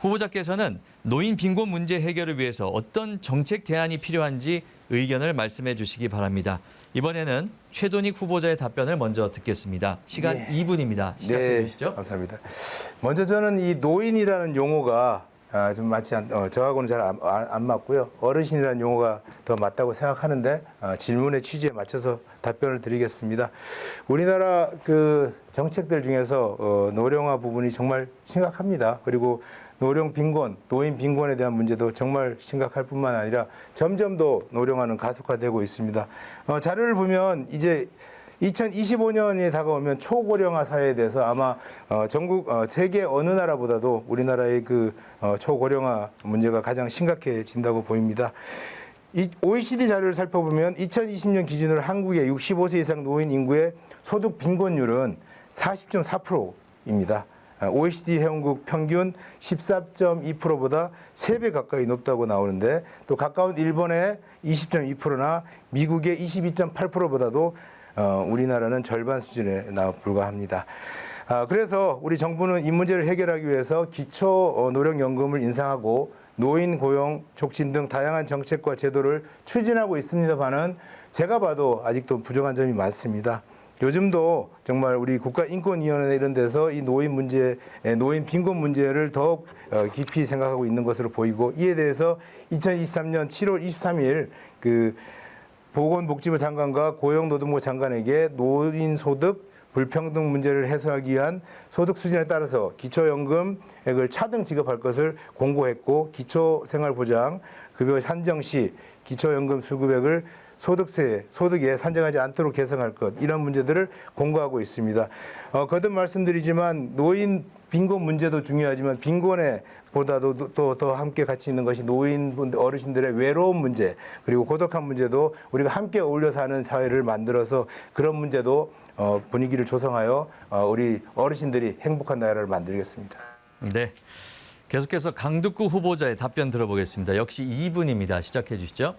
S1: 후보자께서는 노인 빈곤 문제 해결을 위해서 어떤 정책 대안이 필요한지 의견을 말씀해 주시기 바랍니다. 이번에는 최돈익 후보자의 답변을 먼저 듣겠습니다. 시간 2분입니다. 시작해 주시죠.
S2: 감사합니다. 먼저 저는 이 노인이라는 용어가 좀 맞지 저하고는 잘 안 맞고요. 어르신이라는 용어가 더 맞다고 생각하는데 질문의 취지에 맞춰서 답변을 드리겠습니다. 우리나라 그 정책들 중에서 노령화 부분이 정말 심각합니다. 그리고 노령 빈곤, 노인 빈곤에 대한 문제도 정말 심각할 뿐만 아니라 점점 더 노령화는 가속화되고 있습니다. 자료를 보면 이제 2025년이 다가오면 초고령화 사회에 대해서 아마 전국 세계 어느 나라보다도 우리나라의 그 초고령화 문제가 가장 심각해진다고 보입니다. 이 OECD 자료를 살펴보면 2020년 기준으로 한국의 65세 이상 노인 인구의 소득 빈곤율은 40.4%입니다. OECD 회원국 평균 14.2%보다 3배 가까이 높다고 나오는데 또 가까운 일본의 20.2%나 미국의 22.8%보다도 우리나라는 절반 수준에 불과합니다. 그래서 우리 정부는 이 문제를 해결하기 위해서 기초 노령연금을 인상하고 노인 고용 촉진 등 다양한 정책과 제도를 추진하고 있습니다만은 제가 봐도 아직도 부족한 점이 많습니다. 요즘도 정말 우리 국가인권위원회 이런 데서 이 노인 문제, 노인 빈곤 문제를 더욱 깊이 생각하고 있는 것으로 보이고 이에 대해서 2023년 7월 23일 그 보건복지부 장관과 고용노동부 장관에게 노인 소득 불평등 문제를 해소하기 위한 소득 수준에 따라서 기초연금액을 차등 지급할 것을 공고했고, 기초생활보장 급여 산정 시 기초연금 수급액을 소득에 산정하지 않도록 개선할 것, 이런 문제들을 공고하고 있습니다. 거듭 말씀드리지만 노인 빈곤 문제도 중요하지만 빈곤에 보다도 또 더 함께 같이 있는 것이 노인분들, 어르신들의 외로운 문제, 그리고 고독한 문제도 우리가 함께 어울려 사는 사회를 만들어서 그런 문제도 분위기를 조성하여 우리 어르신들이 행복한 나라를 만들겠습니다.
S1: 네. 계속해서 강두구 후보자의 답변 들어보겠습니다. 역시 2분입니다. 시작해 주시죠.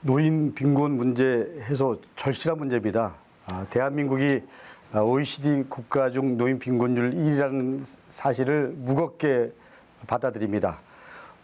S3: 노인 빈곤 문제 해소 절실한 문제입니다. 대한민국이 OECD 국가 중 노인 빈곤율 1위라는 사실을 무겁게 받아들입니다.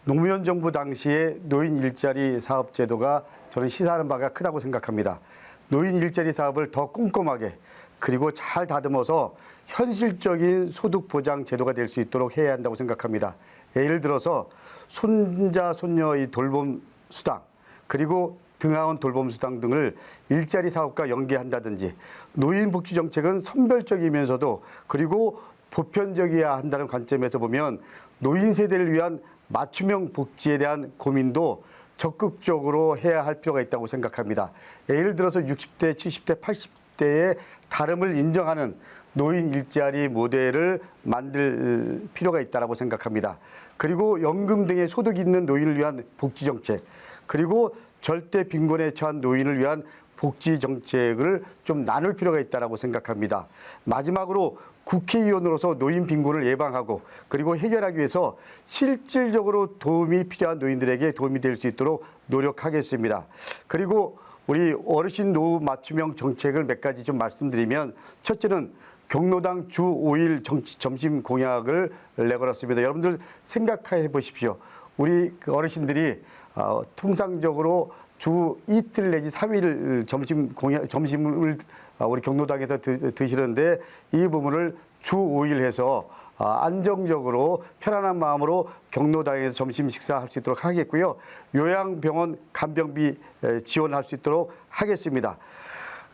S3: 노무현 정부 당시에 노인 일자리 사업 제도가 저는 시사하는 바가 크다고 생각합니다. 노인 일자리 사업을 더 꼼꼼하게 그리고 잘 다듬어서 현실적인 소득 보장 제도가 될 수 있도록 해야 한다고 생각합니다. 예를 들어서 손자 손녀의 돌봄 수당, 그리고 등하원 돌봄 수당 등을 일자리 사업과 연계한다든지, 노인 복지 정책은 선별적이면서도 그리고 보편적이어야 한다는 관점에서 보면 노인 세대를 위한 맞춤형 복지에 대한 고민도 적극적으로 해야 할 필요가 있다고 생각합니다. 예를 들어서 60대, 70대, 80대의 다름을 인정하는 노인 일자리 모델을 만들 필요가 있다고 생각합니다. 그리고 연금 등의 소득이 있는 노인을 위한 복지 정책, 그리고 절대 빈곤에 처한 노인을 위한 복지 정책을 좀 나눌 필요가 있다고 생각합니다. 마지막으로 국회의원으로서 노인 빈곤을 예방하고 그리고 해결하기 위해서 실질적으로 도움이 필요한 노인들에게 도움이 될 수 있도록 노력하겠습니다. 그리고 우리 어르신 노후 맞춤형 정책을 몇 가지 좀 말씀드리면, 첫째는 경로당 주 5일 점심 공약을 내걸었습니다. 여러분들 생각해 보십시오. 우리 어르신들이 통상적으로 주 이틀 내지 3일 점심을 우리 경로당에서 드시는데, 이 부분을 주 5일 해서 안정적으로 편안한 마음으로 경로당에서 점심 식사할 수 있도록 하겠고요. 요양병원 간병비 지원할 수 있도록 하겠습니다.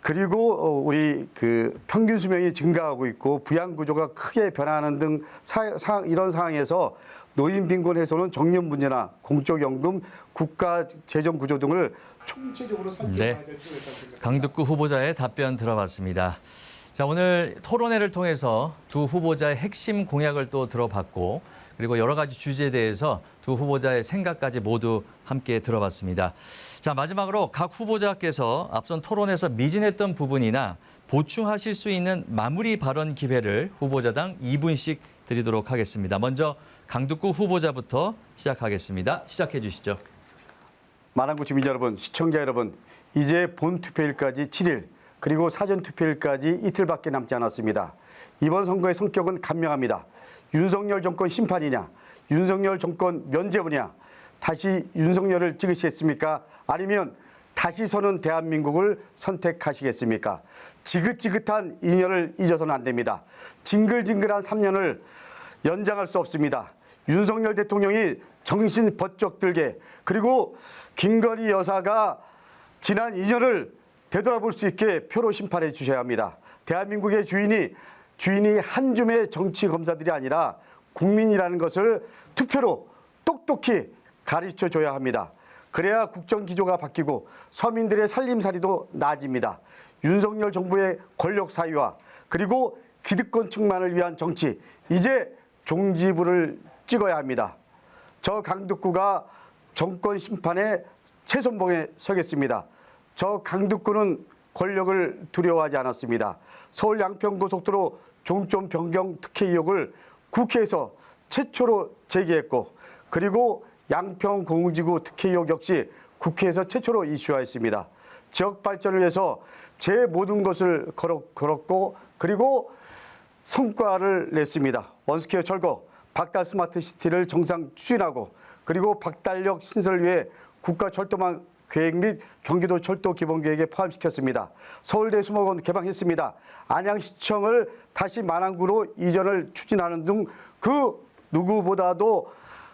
S3: 그리고 우리 그 평균 수명이 증가하고 있고 부양 구조가 크게 변화하는 등 이런 상황에서 노인 빈곤 해소는 정년 문제나 공적연금, 국가 재정 구조 등을 총체적으로 선택해야 될 필요가 있다고 생각합니다.
S1: 강두구 후보자의 답변 들어봤습니다. 자, 오늘 토론회를 통해서 두 후보자의 핵심 공약을 또 들어봤고, 그리고 여러 가지 주제에 대해서 두 후보자의 생각까지 모두 함께 들어봤습니다. 자, 마지막으로 각 후보자께서 앞선 토론에서 미진했던 부분이나 보충하실 수 있는 마무리 발언 기회를 후보자당 2분씩 드리도록 하겠습니다. 먼저 강두구 후보자부터 시작하겠습니다. 시작해 주시죠.
S3: 만안구 주민 여러분, 시청자 여러분, 이제 본 투표일까지 7일, 그리고 사전 투표일까지 이틀밖에 남지 않았습니다. 이번 선거의 성격은 간명합니다. 윤석열 정권 심판이냐, 윤석열 정권 면죄부냐, 다시 윤석열을 찍으시겠습니까? 아니면 다시 서는 대한민국을 선택하시겠습니까? 지긋지긋한 인연을 잊어서는 안 됩니다. 징글징글한 3년을 연장할 수 없습니다. 윤석열 대통령이 정신 번쩍 들게, 그리고 김건희 여사가 지난 2년을 되돌아볼 수 있게 표로 심판해 주셔야 합니다. 대한민국의 주인이 한 줌의 정치 검사들이 아니라 국민이라는 것을 투표로 똑똑히 가르쳐 줘야 합니다. 그래야 국정 기조가 바뀌고 서민들의 살림살이도 나아집니다. 윤석열 정부의 권력 사유화, 그리고 기득권층만을 위한 정치, 이제 종지부를 찍어야 합니다. 저 강두구가 정권 심판의 최선봉에 서겠습니다. 저 강두구는 권력을 두려워하지 않았습니다. 서울 양평고속도로 종점 변경 특혜 의혹을 국회에서 최초로 제기했고, 그리고 양평공지구 특혜 의혹 역시 국회에서 최초로 이슈화했습니다. 지역 발전을 위해서 제 모든 것을 걸었고, 그리고 성과를 냈습니다. 원스퀘어 철거, 박달 스마트시티를 정상 추진하고, 그리고 박달역 신설을 위해 국가철도망 계획 및 경기도 철도 기본계획에 포함시켰습니다. 서울대 수목원 개방했습니다. 안양시청을 다시 만안구로 이전을 추진하는 등 그 누구보다도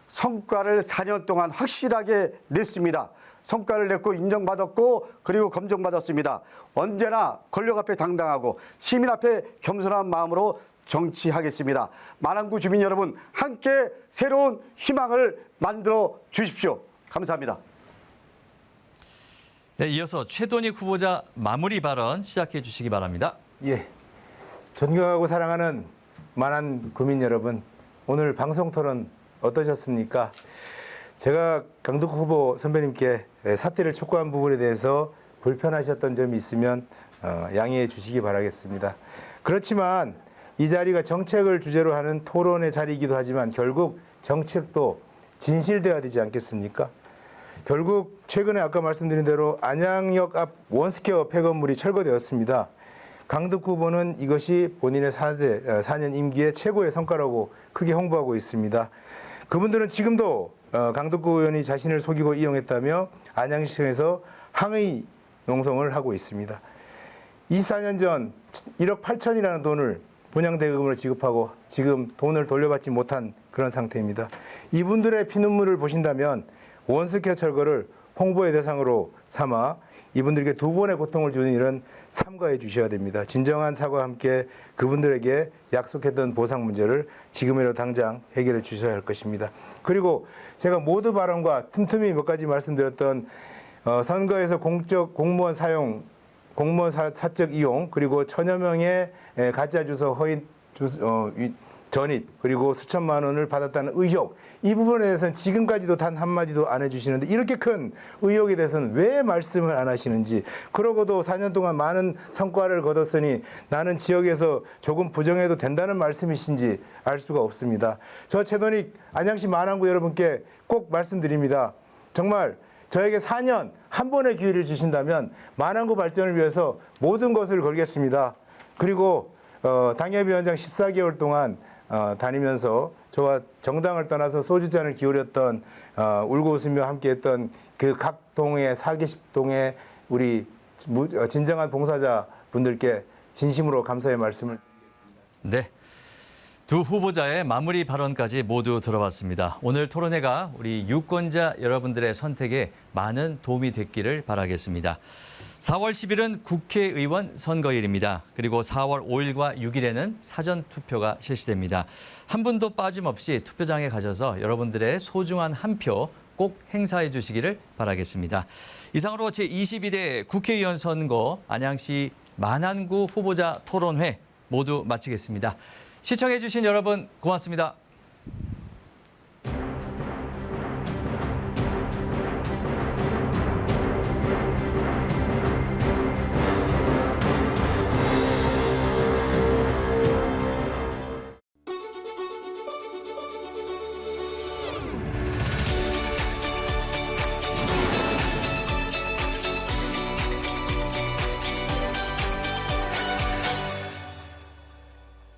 S3: 성과를 4년 동안 확실하게 냈습니다. 성과를 냈고 인정받았고 그리고 검증받았습니다. 언제나 권력 앞에 당당하고 시민 앞에 겸손한 마음으로 정치하겠습니다. 마랑구 주민 여러분 함께 새로운 희망을 만들어 주십시오. 감사합니다.
S1: 네, 이어서 최돈익 후보자 마무리 발언 시작해 주시기 바랍니다.
S2: 예, 존경하고 사랑하는 만안 구민 여러분, 오늘 방송 토론 어떠셨습니까? 제가 강덕구 후보 선배님께 사퇴를 촉구한 부분에 대해서 불편하셨던 점이 있으면 양해해 주시기 바라겠습니다. 그렇지만 이 자리가 정책을 주제로 하는 토론의 자리이기도 하지만 결국 정책도 진실돼야 되지 않겠습니까? 결국 최근에 아까 말씀드린 대로 안양역 앞 원스퀘어 폐건물이 철거되었습니다. 강덕구 후보는 이것이 본인의 4년 임기의 최고의 성과라고 크게 홍보하고 있습니다. 그분들은 지금도 강덕구 의원이 자신을 속이고 이용했다며 안양시청에서 항의 농성을 하고 있습니다. 24년 전 1억 8천이라는 돈을 분양대금으로 지급하고 지금 돈을 돌려받지 못한 그런 상태입니다. 이분들의 피눈물을 보신다면 원스퀘어 철거를 홍보의 대상으로 삼아 이분들에게 두 번의 고통을 주는 일은 삼가해 주셔야 됩니다. 진정한 사과와 함께 그분들에게 약속했던 보상 문제를 지금이라도 당장 해결해 주셔야 할 것입니다. 그리고 제가 모두 발언과 틈틈이 몇 가지 말씀드렸던 선거에서 공적 공무원 사용, 공무원 사적 이용, 그리고 천여 명의 가짜 주소 허위 전입, 그리고 수천만 원을 받았다는 의혹, 이 부분에 대해서는 지금까지도 단 한마디도 안 해주시는데 이렇게 큰 의혹에 대해서는 왜 말씀을 안 하시는지, 그러고도 4년 동안 많은 성과를 거뒀으니 나는 지역에서 조금 부정해도 된다는 말씀이신지 알 수가 없습니다. 저 최돈익 안양시 만안구 여러분께 꼭 말씀드립니다. 정말 저에게 4년 한 번의 기회를 주신다면 만안구 발전을 위해서 모든 것을 걸겠습니다. 그리고 당협위원장 14개월 동안 다니면서 저와 정당을 떠나서 소주잔을 기울였던 울고 웃으며 함께했던 그 각 동의 4개십 동의 우리 진정한 봉사자 분들께 진심으로 감사의 말씀을
S1: 네. 두 후보자의 마무리 발언까지 모두 들어봤습니다. 오늘 토론회가 우리 유권자 여러분들의 선택에 많은 도움이 됐기를 바라겠습니다. 4월 10일은 국회의원 선거일입니다. 그리고 4월 5일과 6일에는 사전투표가 실시됩니다. 한 분도 빠짐없이 투표장에 가셔서 여러분들의 소중한 한 표 꼭 행사해 주시기를 바라겠습니다. 이상으로 제22대 국회의원 선거 안양시 만안구 후보자 토론회 모두 마치겠습니다. 시청해 주신 여러분 고맙습니다.